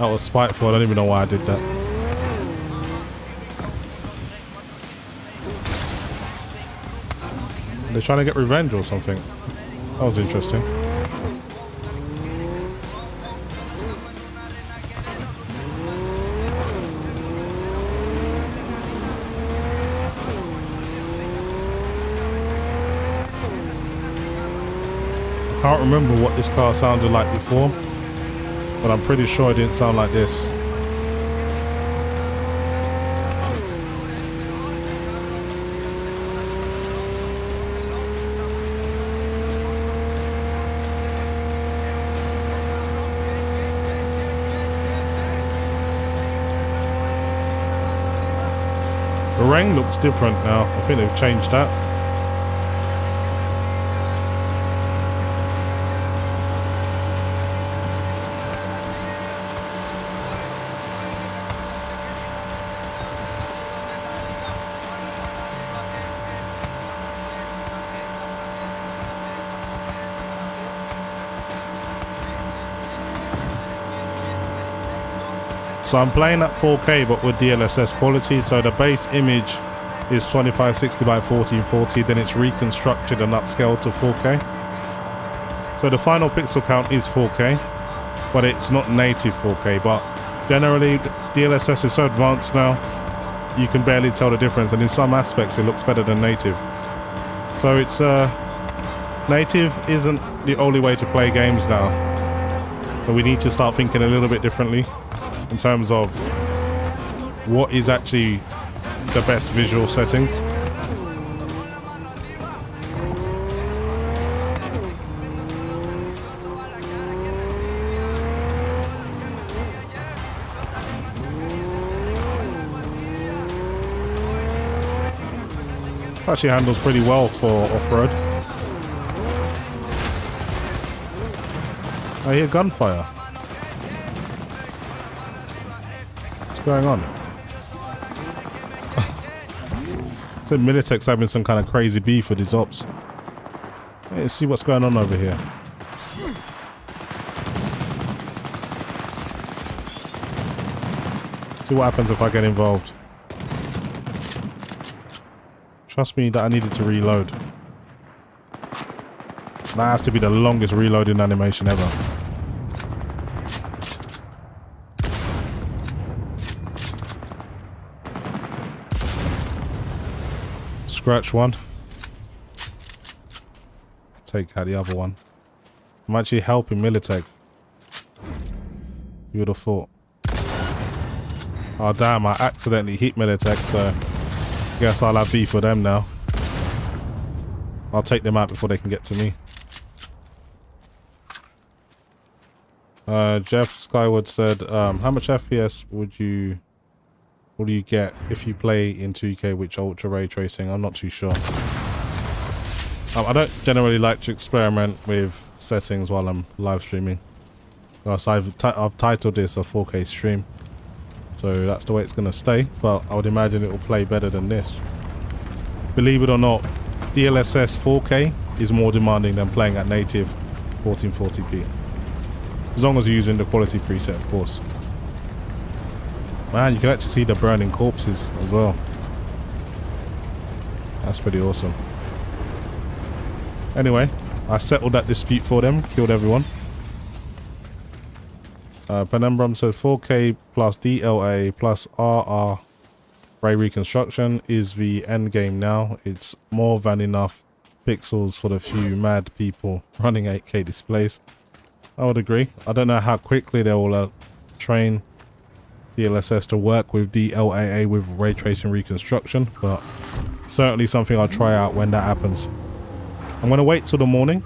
That was spiteful. I don't even know why I did that. They're trying to get revenge or something. That was interesting. I can't remember what this car sounded like before, but I'm pretty sure it didn't sound like this. The rain looks different now. I think they've changed that. So I'm playing at 4K but with DLSS quality, so the base image is 2560 by 1440, then it's reconstructed and upscaled to 4K. So the final pixel count is 4K, but it's not native 4K, but generally DLSS is so advanced now, you can barely tell the difference, and in some aspects it looks better than native. So it's native isn't the only way to play games now, so we need to start thinking a little bit differently in terms of what is actually the best visual settings. Actually handles pretty well for off-road. I hear gunfire. What's going on? Said Militech's having some kind of crazy beef with his ops. Let's see what's going on over here. See what happens if I get involved. Trust me that I needed to reload. That has to be the longest reloading animation ever. Scratch one. Take out the other one. I'm actually helping Militech. You would have thought. Oh damn, I accidentally hit Militech, so guess I'll have beef with them now. I'll take them out before they can get to me. Jeff Skyward said, how much FPS would you get if you play in 2K with ultra ray tracing? I'm not too sure. I don't generally like to experiment with settings while I'm live streaming. So I've titled this a 4K stream, so that's the way it's gonna stay, but I would imagine it will play better than this. Believe it or not, DLSS 4K is more demanding than playing at native 1440p. As long as you're using the quality preset, of course. Man, you can actually see the burning corpses as well. That's pretty awesome. Anyway, I settled that dispute for them, killed everyone. Penumbrum says 4K plus DLA plus RR ray reconstruction is the end game now. It's more than enough pixels for the few mad people running 8K displays. I would agree. I don't know how quickly they will train DLSS to work with DLAA with ray tracing reconstruction, but certainly something I'll try out when that happens. I'm going to wait till the morning,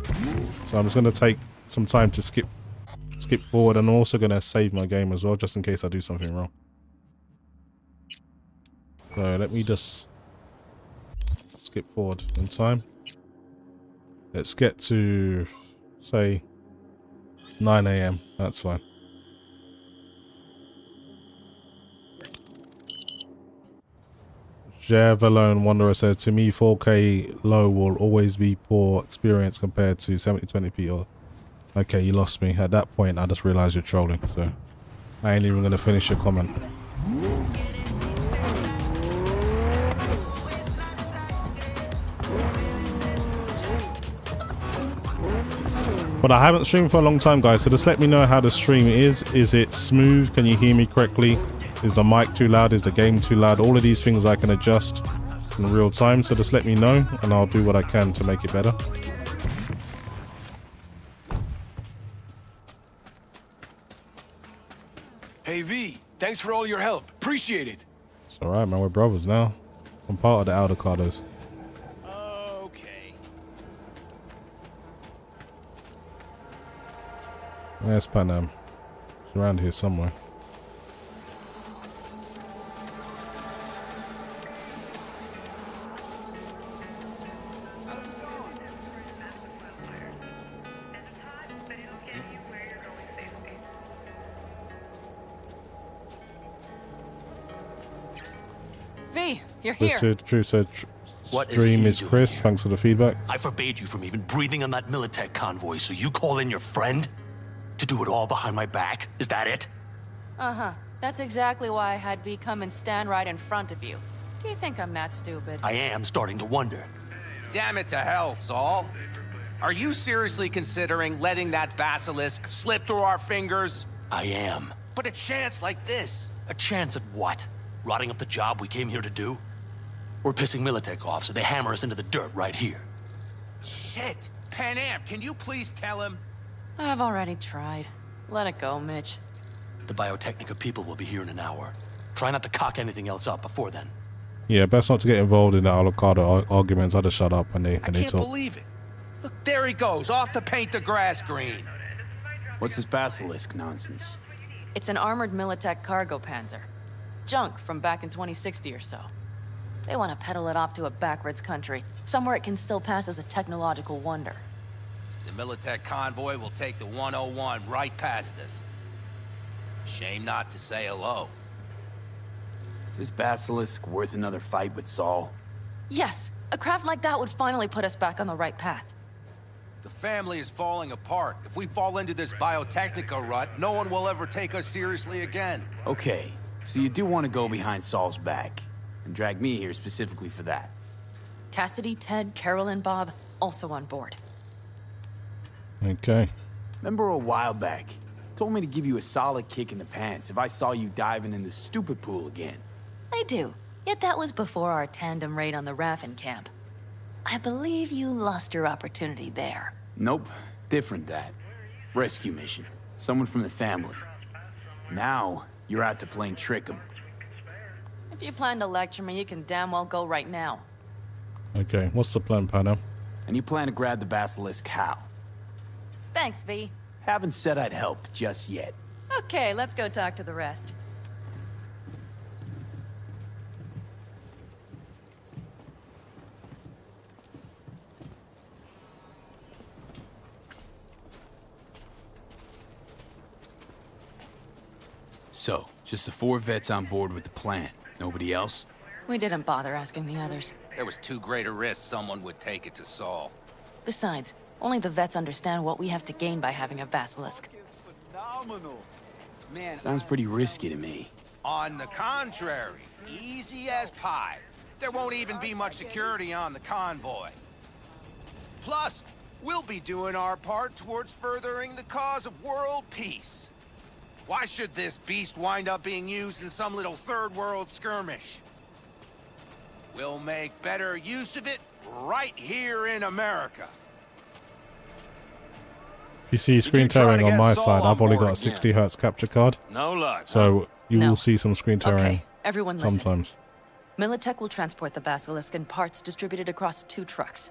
so I'm just going to take some time to skip forward, and I'm also going to save my game as well, just in case I do something wrong. So let me just skip forward in time. Let's get to, say, 9 AM. That's fine. Javelone Wanderer says, to me 4K low will always be poor experience compared to 7020p or... Okay, you lost me. At that point I just realized you're trolling, so I ain't even gonna finish your comment. But I haven't streamed for a long time, guys, so just let me know how the stream is. Is it smooth? Can you hear me correctly? Is the mic too loud? Is the game too loud? All of these things I can adjust in real time, so just let me know and I'll do what I can to make it better. Hey V, thanks for all your help. Appreciate it. It's alright, man. We're brothers now. I'm part of the Alder Cardos. Okay. Where's Panam? It's around here somewhere. V, you're here. True said What is stream he is doing Chris. here? Thanks for the feedback. I forbade you from even breathing on that Militech convoy, so you call in your friend? To do it all behind my back? Is that it? Uh-huh. That's exactly why I had V come and stand right in front of you. Do you think I'm that stupid? I am starting to wonder. Damn it to hell, Saul. Are you seriously considering letting that basilisk slip through our fingers? I am. But a chance like this. A chance at what? Rotting up the job we came here to do? We're pissing Militech off, so they hammer us into the dirt right here. Shit. Pan Am, can you please tell him? I've already tried. Let it go, Mitch. The Biotechnica people will be here in an hour. Try not to cock anything else up before then. Yeah, best not to get involved in the avocado arguments. I just shut up when they I can't talk. believe it. Look, there he goes, off to paint the grass green. What's this basilisk nonsense? It's an armored Militech cargo panzer. Junk from back in 2060 or so. They want to peddle it off to a backwards country, somewhere it can still pass as a technological wonder. The Militech convoy will take the 101 right past us. Shame not to say hello. Is this basilisk worth another fight with Saul? Yes, a craft like that would finally put us back on the right path. The family is falling apart. If we fall into this Biotechnica rut, no one will ever take us seriously again. Okay, so you do want to go behind Saul's back and drag me here specifically for that. Cassidy, Ted, Carol, and Bob also on board. Okay. Remember a while back, told me to give you a solid kick in the pants if I saw you diving in the stupid pool again. I do. Yet that was before our tandem raid on the Raffin camp. I believe you lost your opportunity there. Nope, different that. Rescue mission. Someone from the family. Now, you're out to plain trick 'em. If you plan to lecture me, you can damn well go right now. Okay, what's the plan, Panam? And you plan to grab the basilisk how? Thanks, V. Haven't said I'd help just yet. Okay, let's go talk to the rest. So, just the 4 vets on board with the plan. Nobody else? We didn't bother asking the others. There was too great a risk someone would take it to Saul. Besides, only the vets understand what we have to gain by having a basilisk. Man, Sounds pretty risky to me. on the contrary, easy as pie. There won't even be much security on the convoy. Plus, we'll be doing our part towards furthering the cause of world peace. Why should this beast wind up being used in some little third world skirmish? We'll make better use of it right here in America. If you see screen tearing on my side, I've only got a 60 hertz capture card. No luck. So you No. will see some screen tearing Okay, everyone listen. sometimes. Militech will transport the basilisk in parts distributed across 2 trucks.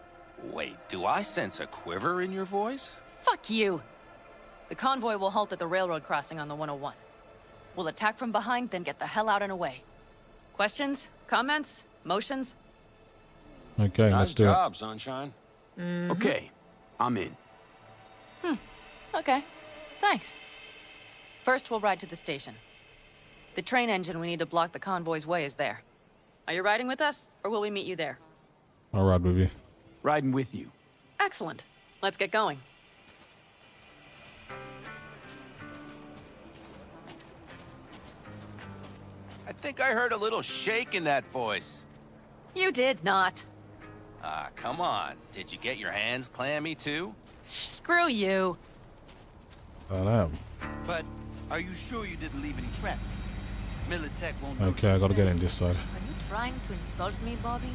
Wait, do I sense a quiver in your voice? Fuck you! The convoy will halt at the railroad crossing on the 101. We'll attack from behind, then get the hell out and away. Questions? Comments? Motions? Okay, Nice let's do job, sunshine. Okay, I'm in. Okay, thanks. First, we'll ride to the station. The train engine we need to block the convoy's way is there. Are you riding with us, or will we meet you there? it. I'll ride with you. Riding with you. Excellent. Let's get going. I think I heard a little shake in that voice. You did not. Ah, come on. Did you get your hands clammy too? Screw you. I am. But are you sure you didn't leave any tracks? Militech won't. Okay, I gotta get in this side. Are you trying to insult me, Bobby?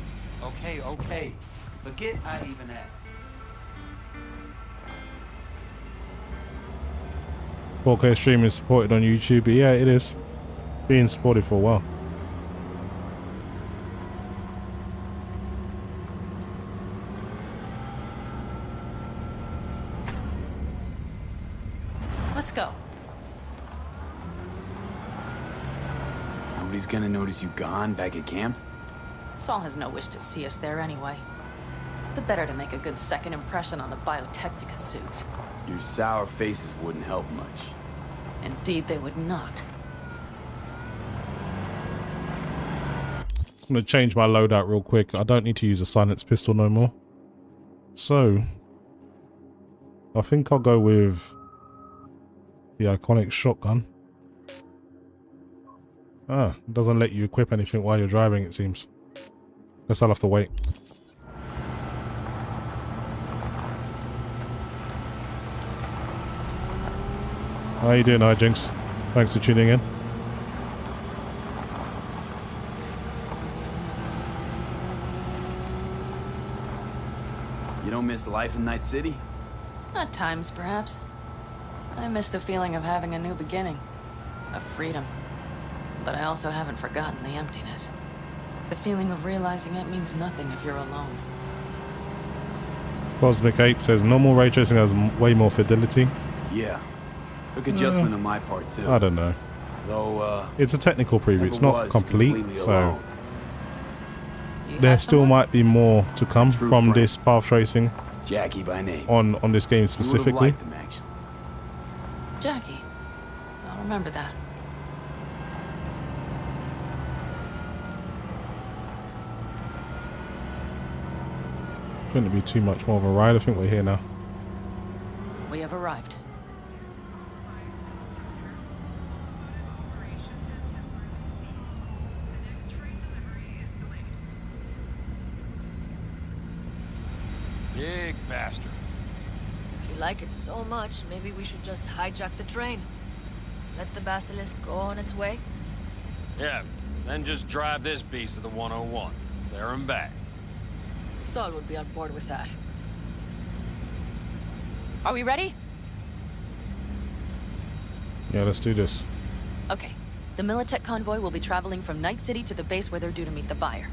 Okay, okay. Forget I even asked. 4K stream is supported on YouTube, but yeah, it is. It's been supported for a while. Let's go. Nobody's gonna notice you gone back at camp? Saul has no wish to see us there anyway. The better to make a good second impression on the Biotechnica suits. Your sour faces wouldn't help much. Indeed, they would not. I'm gonna change my loadout real quick. I don't need to use a silenced pistol no more. So, I think I'll go with the iconic shotgun. Ah, it doesn't let you equip anything while you're driving, it seems. Guess I'll have to wait. How you doing, Hijinks? Thanks for tuning in. You don't miss life in Night City? At times, perhaps. I miss the feeling of having a new beginning. Of freedom. But I also haven't forgotten the emptiness. The feeling of realizing it means nothing if you're alone. Cosmic Ape says normal ray tracing has way more fidelity. Yeah. Took adjustment on my part too. I don't know. Though, it's a technical preview. It's not complete, so alone. there still might be more to come from this path tracing. Jackie by name. On this game specifically. Liked him, actually. Jackie. I'll remember that. Shouldn't be too much more of a ride. I think we're here now. We have arrived. Big bastard. If you like it so much, maybe we should just hijack the train. Let the Basilisk go on its way. Yeah, then just drive this beast to the 101. There and back. Saul would be on board with that. Are we ready? Yeah, let's do this. Okay. The Militech convoy will be traveling from Night City to the base where they're due to meet the buyer.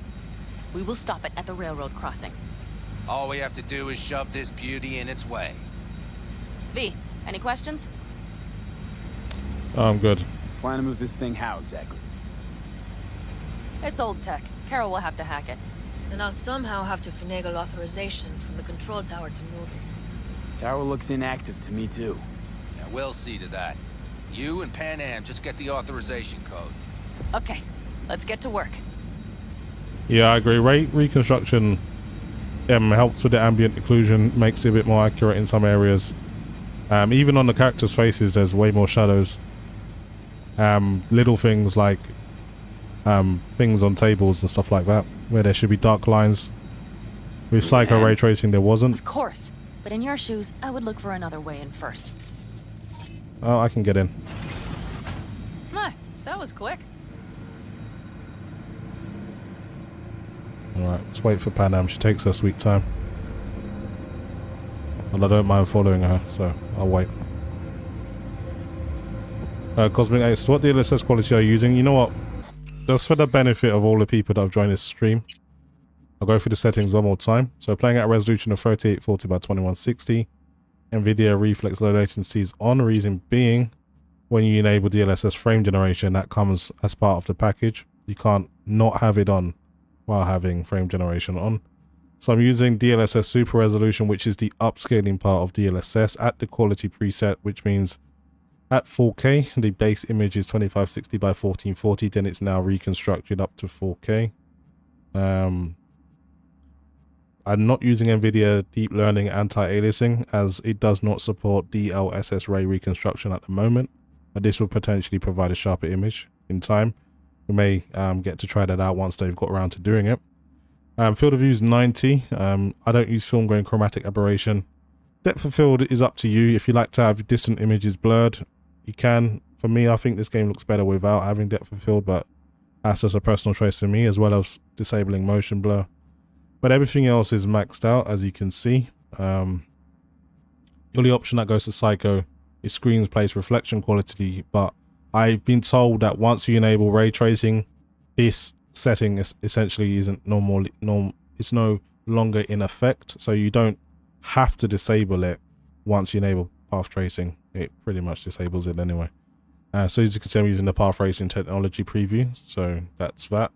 We will stop it at the railroad crossing. All we have to do is shove this beauty in its way. V, any questions? Oh, I'm good. Plan to move this thing how exactly? It's old tech. Carol will have to hack it. Then I'll somehow have to finagle authorization from the control tower to move it. Tower looks inactive to me too. Yeah, we'll see to that. You and Pan Am just get the authorization code. Okay, let's get to work. Yeah, I agree. Reconstruction helps with the ambient occlusion, makes it a bit more accurate in some areas. Even on the characters' faces, there's way more shadows. Little things like things on tables and stuff like that, where there should be dark lines. With Psycho Ray Tracing, there wasn't. Of course, but in your shoes, I would look for another way in first. Oh, I can get in. My, that was quick. Alright, let's wait for Panam. She takes her sweet time. And I don't mind following her, so I'll wait. Cosmic Ace, what DLSS quality are you using? You know what? Just for the benefit of all the people that have joined this stream, I'll go through the settings one more time. So playing at a resolution of 3840 by 2160. NVIDIA reflex low latency is on, reason being when you enable DLSS frame generation, that comes as part of the package. You can't not have it on while having frame generation on. So I'm using DLSS Super Resolution, which is the upscaling part of DLSS at the quality preset, which means at 4K, the base image is 2560 by 1440, then it's now reconstructed up to 4K. I'm not using NVIDIA Deep Learning Anti-Aliasing as it does not support DLSS Ray Reconstruction at the moment, but this will potentially provide a sharper image in time. we may get to try that out once they've got around to doing it. Field of view is 90. I don't use film grain chromatic aberration. Depth of field is up to you. If you like to have distant images blurred, you can. For me, I think this game looks better without having depth of field, but that's just a personal choice for me, as well as disabling motion blur. But everything else is maxed out, as you can see. The only option that goes to Psycho is screen place reflection quality, but I've been told that once you enable ray tracing, this setting essentially isn't it's no longer in effect, so you don't have to disable it. Once you enable path tracing, it pretty much disables it anyway. So as you can see, I'm using the path tracing technology preview, so that's that.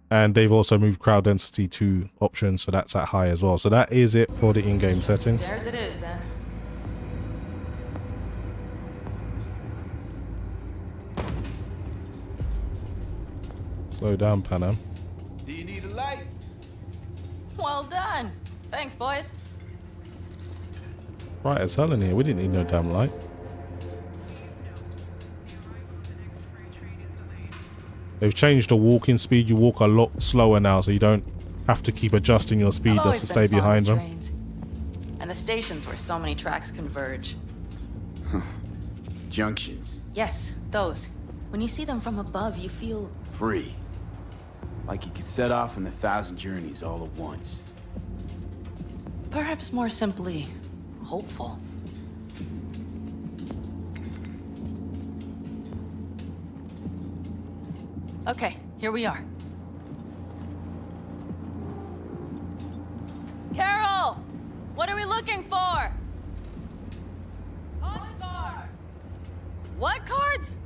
And they've also moved crowd density to options, so that's at high as well. So that is it for the in-game settings. There's it is then. Slow down, Panam. Do you need a light? Well done. Thanks, boys. Right as hell in here. We didn't need no damn light. They've changed the walking speed. You walk a lot slower now, so you don't have to keep adjusting your speed just to stay behind them. Trains. And the stations where so many tracks converge. Junctions. Yes, those. When you see them from above, you feel Free. Like you could set off on 1,000 journeys all at once. perhaps more simply hopeful. Okay, here we are. Carol! What are we looking for? Punch cards! What cards?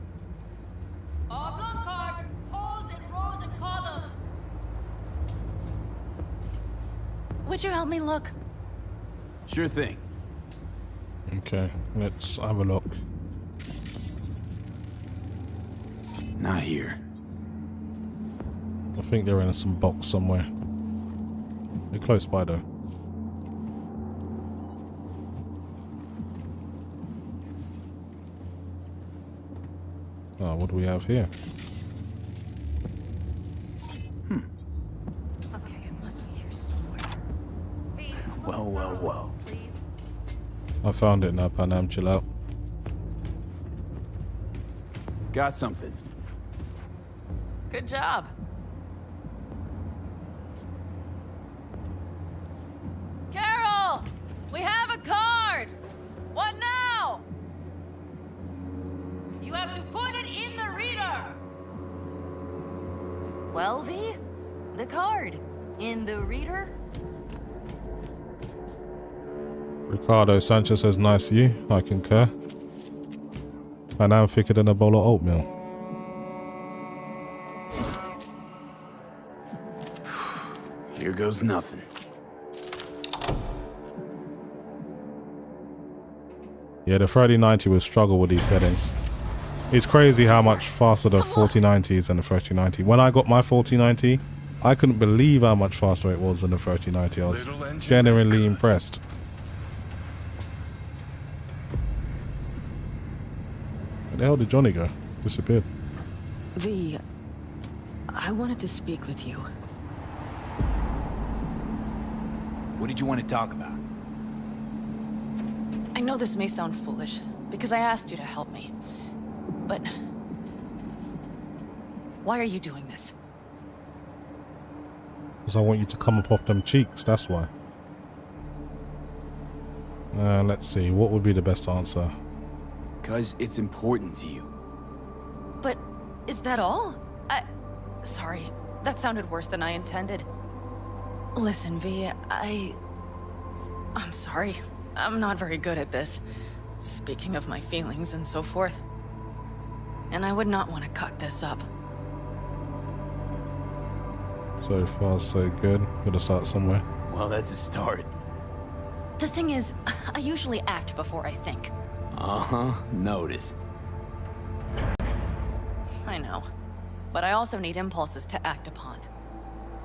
Oblong cards, holes in rows and columns. Would you help me look? Sure thing. Okay, let's have a look. Not here. I think they're in some box somewhere. They're close by though. Oh, what do we have here? Okay, it must be here somewhere. Well, well, well. I found it now, Panam, chill out. Got something. Good job. Carol! We have a card! What now? You have to put it in the reader. Well, V? The card. In the reader? Ricardo Sanchez says, nice view. I concur. Panam thicker than a bowl of oatmeal. Here goes nothing. Yeah, the 3090 will struggle with these settings. It's crazy how much faster the 4090 is than the 3090. When I got my 4090, I couldn't believe how much faster it was than the 3090. I was genuinely impressed. Where the hell did Johnny go? Disappeared. V, I wanted to speak with you. What did you want to talk about? I know this may sound foolish, because I asked you to help me. But why are you doing this? Because I want you to come up off them cheeks, that's why. Let's see, what would be the best answer? Because it's important to you. But is that all? Sorry, that sounded worse than I intended. Listen, V, I'm sorry. I'm not very good at this. Speaking of my feelings and so forth. And I would not want to cut this up. So far, so good. Gotta start somewhere. Well, that's a start. The thing is, I usually act before I think. Uh-huh, noticed. I know. But I also need impulses to act upon.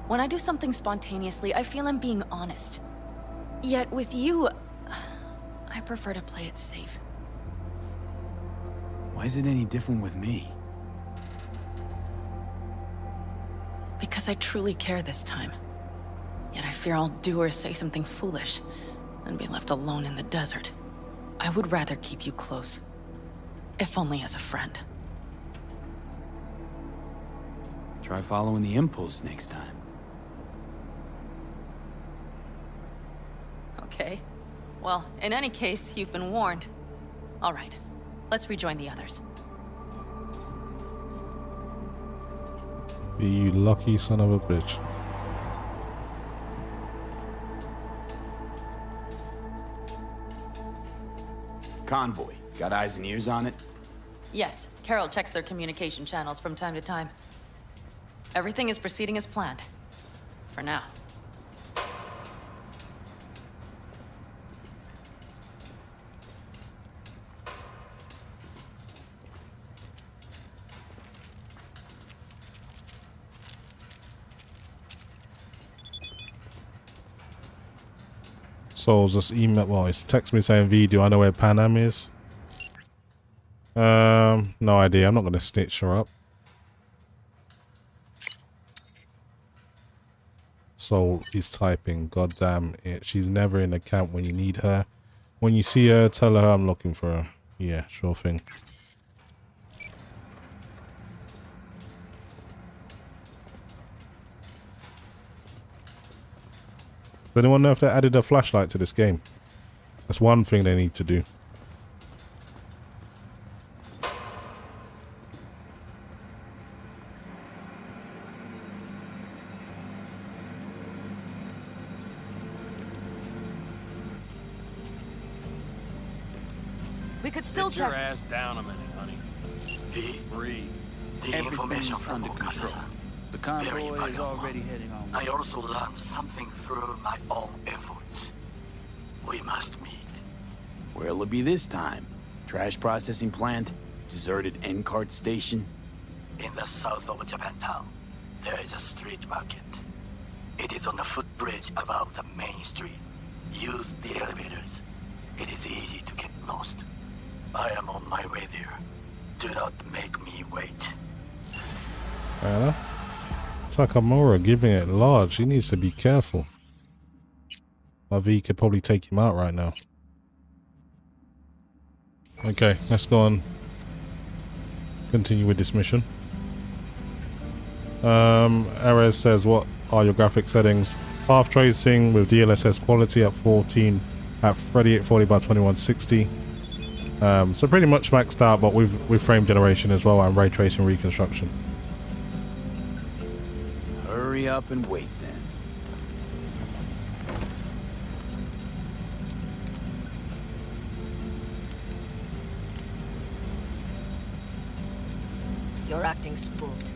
When I do something spontaneously, I feel I'm being honest. Yet with you, I prefer to play it safe. Why is it any different with me? Because I truly care this time. Yet I fear I'll do or say something foolish and be left alone in the desert. I would rather keep you close, if only as a friend. Try following the impulse next time. Okay. Well, in any case, you've been warned. All right, let's rejoin the others. You lucky son of a bitch. Convoy. Got eyes and ears on it? Yes, Carol checks their communication channels from time to time. Everything is proceeding as planned. For now. So just email, well, it's text me saying, V, do I know where Panam is? No idea. I'm not going to stitch her up. Soul is typing, goddamn it. She's never in the camp when you need her. When you see her, tell her I'm looking for her. Yeah, sure thing. Does anyone know if they added a flashlight to this game? That's one thing they need to do. We could still Get your check. ass down a minute, honey. Breathe. The information from under control. Okada-san. The Very convoy is valuable. already heading on. I also learned something through my own efforts. We must meet. Where'll it be this time? Trash processing plant? Deserted N-cart station? In the south of Japantown, there is a street market. It is on the footbridge above the main street. Use the elevators. It is easy to get lost. I am on my way there. Do not make me wait. Takamura giving it large. He needs to be careful. My V could probably take him out right now. Okay, let's go on. Continue with this mission. Ares says, what are your graphic settings? Path tracing with DLSS quality at 3840 by 2160. So pretty much maxed out, but with frame generation as well and ray tracing reconstruction. Hurry up and wait then. You're acting spooked.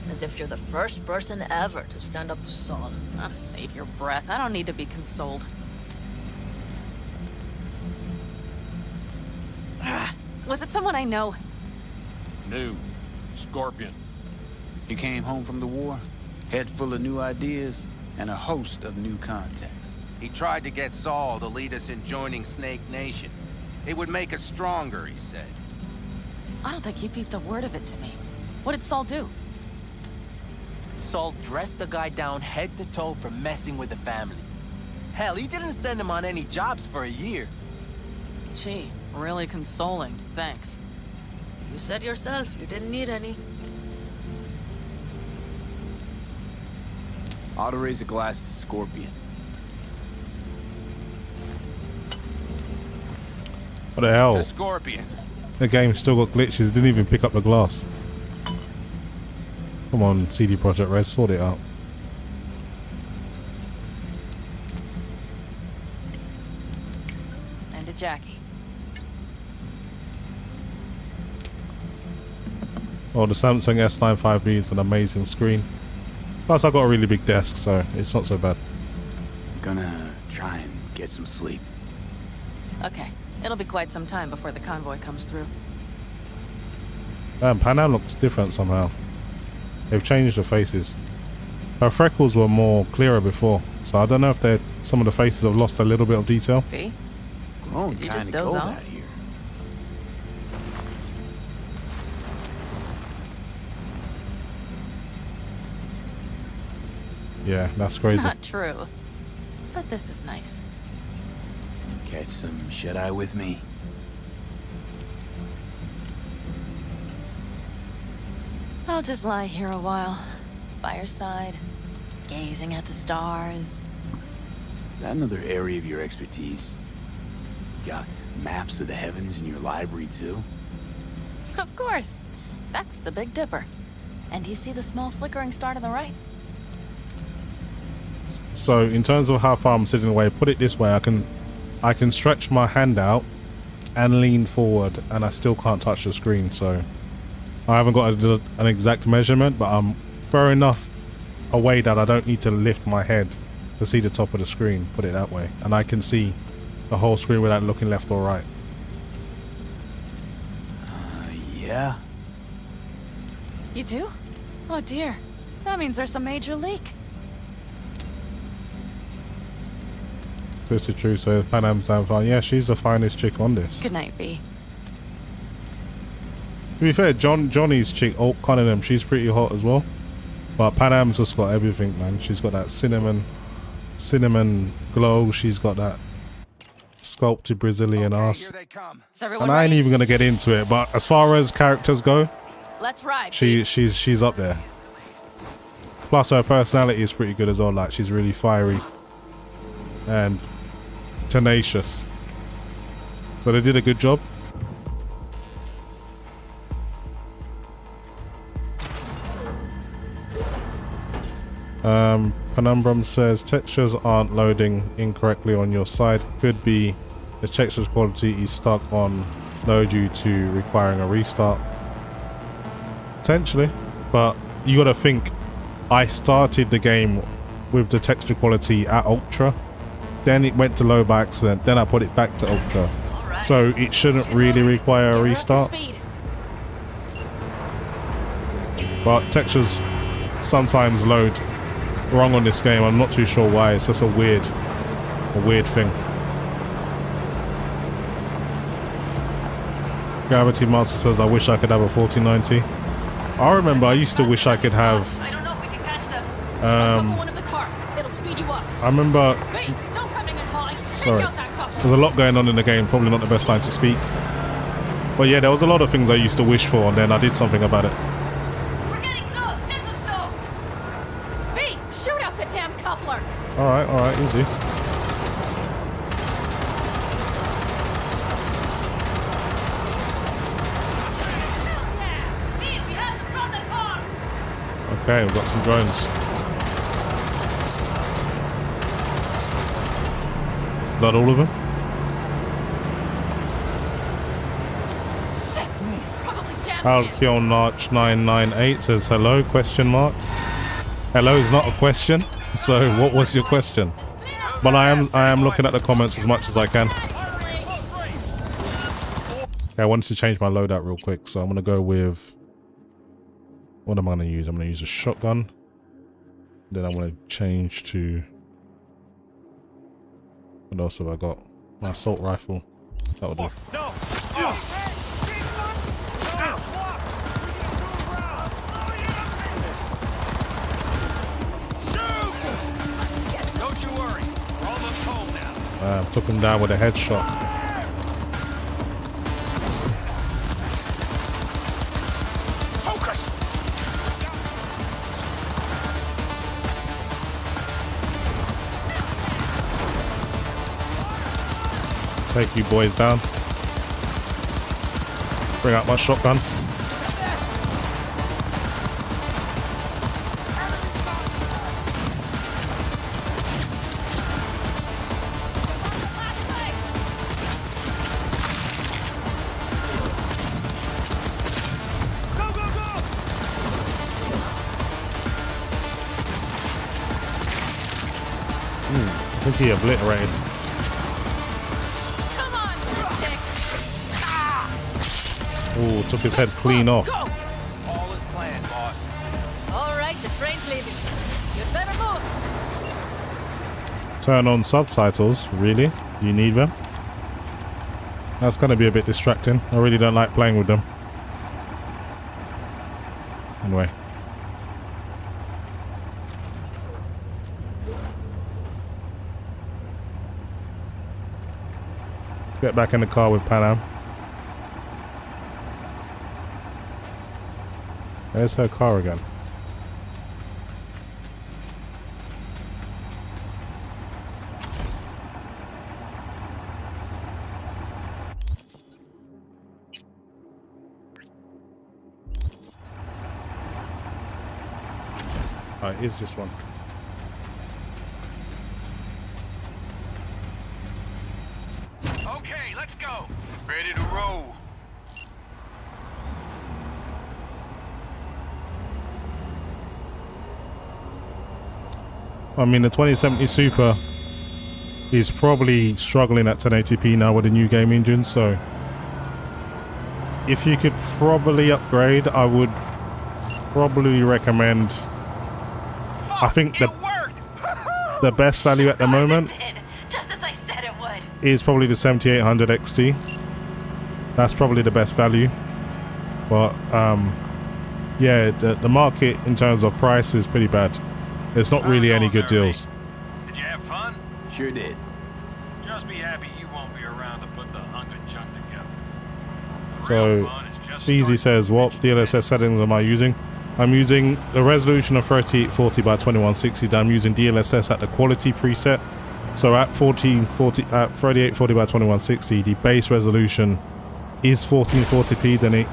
As if you're the first person ever to stand up to Saul. Oh, save your breath. I don't need to be consoled. Was it someone I know? New. Scorpion. He came home from the war, head full of new ideas, and a host of new contacts. He tried to get Saul to lead us in joining Snake Nation. It would make us stronger, he said. I don't think he peeped a word of it to me. What did Saul do? Saul dressed the guy down head to toe for messing with the family. Hell, he didn't send him on any jobs for a year. Gee, really consoling. Thanks. You said yourself you didn't need any. Auto raise a glass to Scorpion. What the hell? The Scorpion. The game still got glitches. Didn't even pick up the glass. Come on, CD Projekt Red, sort it out. And to Jackie. Oh, the Samsung S95B is an amazing screen. Plus, I've got a really big desk, so it's not so bad. Gonna try and get some sleep. Okay, it'll be quite some time before the convoy comes through. Damn, Panam looks different somehow. They've changed the faces. Her freckles were more clearer before, so I don't know if some of the faces have lost a little bit of detail. B? Grown Did you just kinda doze cold off? out here. Yeah, that's crazy. Not true. But this is nice. Catch some shut-eye with me? I'll just lie here a while, by your side, gazing at the stars. Is that another area of your expertise? Got maps of the heavens in your library, too? Of course. That's the Big Dipper. And you see the small flickering star to the right? So in terms of how far I'm sitting away, put it this way, I can stretch my hand out and lean forward and I still can't touch the screen. So I haven't got an exact measurement, but I'm far enough away that I don't need to lift my head to see the top of the screen, put it that way. And I can see the whole screen without looking left or right. Yeah. You do? Oh dear. That means there's a major leak. Twisted True, so Pan Am's down fine. Yeah, she's the finest chick on this. Good night, B. To be fair, Johnny's chick, oh, Cunningham, she's pretty hot as well. But Pan Am's just got everything, man. She's got that cinnamon glow. She's got that sculpted Brazilian ass. And I ain't even gonna get into it, but as far as characters go, Let's ride. she's up there. Plus her personality is pretty good as well. Like, she's really fiery and tenacious. So they did a good job. Penumbrum says textures aren't loading incorrectly on your side. Could be the textures quality is stuck on load due to requiring a restart. Potentially, but you gotta think, I started the game with the texture quality at ultra, then it went to low by accident, then I put it back to ultra. So it shouldn't really require a restart. But textures sometimes load wrong on this game. I'm not too sure why. It's just a weird thing. Gravity Master says, I wish I could have a 4090. I remember I used to wish I could have I remember, sorry, there's a lot going on in the game, probably not the best time to speak. But yeah, there was a lot of things I used to wish for and then I did something about it. V, shoot out the damn coupler. Alright, easy. Okay, we've got some drones. Is that all of them? Alkion Arch 998 says hello, question mark. Hello is not a question, so what was your question? But I am looking at the comments as much as I can. Okay, I wanted to change my loadout real quick, so I'm gonna go with, what am I gonna use? I'm gonna use a shotgun. Then I'm gonna change to, what else have I got? My assault rifle. That'll do. Don't you worry. We're almost home now. Took him down with a headshot. Focus. Take you boys down. Bring out my shotgun. I think he obliterated. Oh, took his head clean off. All is planned, boss. All right, the train's leaving. You better move. Turn on subtitles, really? You need them? That's gonna be a bit distracting. I really don't like playing with them. Anyway. Get back in the car with Pan Am. There's her car again. Alright, is this one? Okay, let's go. Ready to roll. I mean, the 2070 Super is probably struggling at 1080p now with the new game engine, so if you could probably upgrade, I would probably recommend. I think the best value at the moment Just as I said it would. is probably the 7800 XT. That's probably the best value, but yeah, the market in terms of price is pretty bad. There's not really any good deals. Did you have fun? Sure did. Just be happy you won't be around to put the hunk of junk together. So Easy says, what DLSS settings am I using? I'm using the resolution of 3840 by 2160. I'm using DLSS at the quality preset. So at 3840 by 2160, the base resolution is 1440p. Then it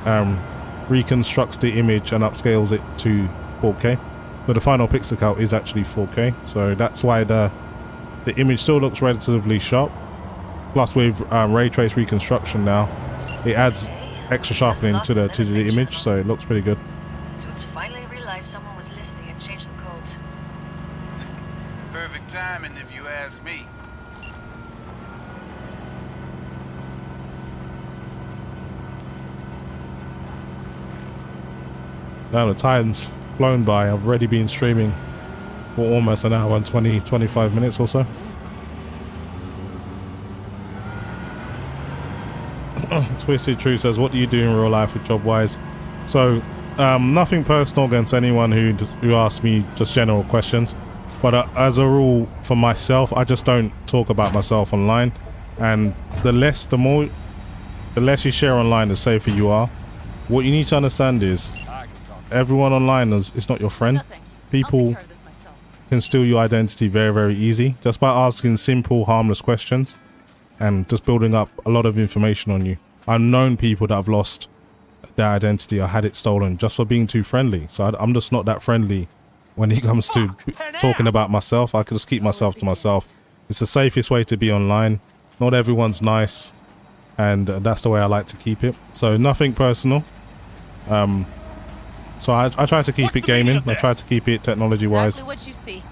reconstructs the image and upscales it to 4K. So the final pixel count is actually 4K. So that's why the image still looks relatively sharp. Plus with ray trace reconstruction now, it adds extra sharpening to the image, so it looks pretty good. Suits finally realized someone was listening and changed the codes. Perfect timing if you ask me. Now the time's flown by. I've already been streaming for almost an hour and 25 minutes or so. Twisted True says, what do you do in real life with job wise? So nothing personal against anyone who asks me just general questions, but as a rule for myself, I just don't talk about myself online, and the less you share online, the safer you are. What you need to understand is everyone online is not your friend. People can steal your identity very, very easy just by asking simple, harmless questions and just building up a lot of information on you. I've known people that have lost their identity or had it stolen just for being too friendly. So I'm just not that friendly when it comes to talking about myself. I can just keep myself to myself. It's the safest way to be online. Not everyone's nice, and that's the way I like to keep it. So nothing personal. So I try to keep it gaming. I try to keep it technology-wise. Exactly what you see.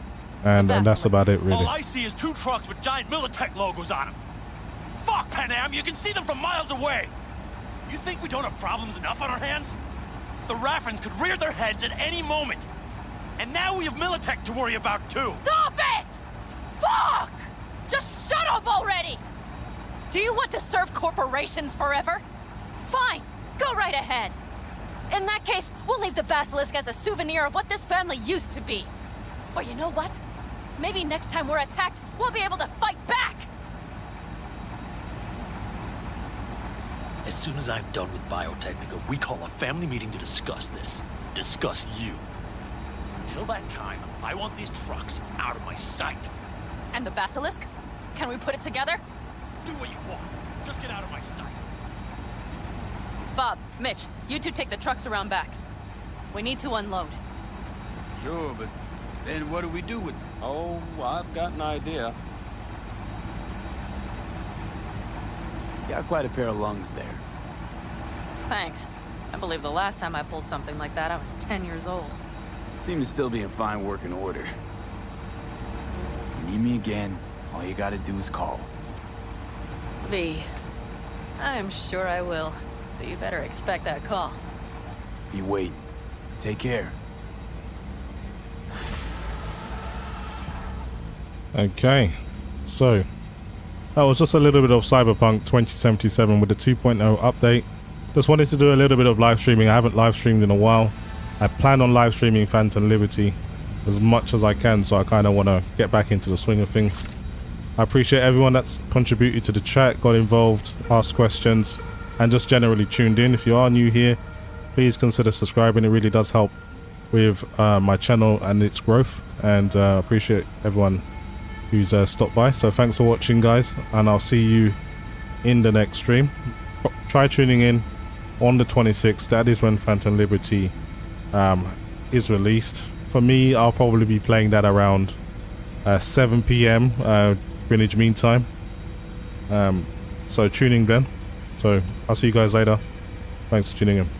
And that's about it, really. All I see is 2 trucks with giant Militech logos on them. Fuck, Pan Am, you can see them from miles away. You think we don't have problems enough on our hands? The Raffens could rear their heads at any moment. And now we have Militech to worry about, too. Stop it! Fuck! Just shut up already! Do you want to serve corporations forever? Fine, go right ahead. In that case, we'll leave the Basilisk as a souvenir of what this family used to be. Or you know what? Maybe next time we're attacked, we'll be able to fight back! As soon as I'm done with Biotechnica, we call a family meeting to discuss this. Discuss you. Until that time, I want these trucks out of my sight. And the Basilisk? Can we put it together? Do what you want. Just get out of my sight. Bob, Mitch, you two take the trucks around back. We need to unload. Sure, but then what do we do with them? Oh, I've got an idea. Got quite a pair of lungs there. Thanks. I believe the last time I pulled something like that, I was 10 years old. Seem to still be in fine working order. Need me again, all you gotta do is call. V. I'm sure I will. So you better expect that call. Be waiting. Take care. Okay, so that was just a little bit of Cyberpunk 2077 with the 2.0 update. Just wanted to do a little bit of live streaming. I haven't live streamed in a while. I plan on live streaming Phantom Liberty as much as I can, so I kind of want to get back into the swing of things. I appreciate everyone that's contributed to the chat, got involved, asked questions, and just generally tuned in. If you are new here, please consider subscribing. It really does help with my channel and its growth, and appreciate everyone who's stopped by. So thanks for watching, guys, and I'll see you in the next stream. Try tuning in on the 26th. That is when Phantom Liberty is released. For me, I'll probably be playing that around 7 p.m. Greenwich Mean Time. So tuning then. So I'll see you guys later. Thanks for tuning in.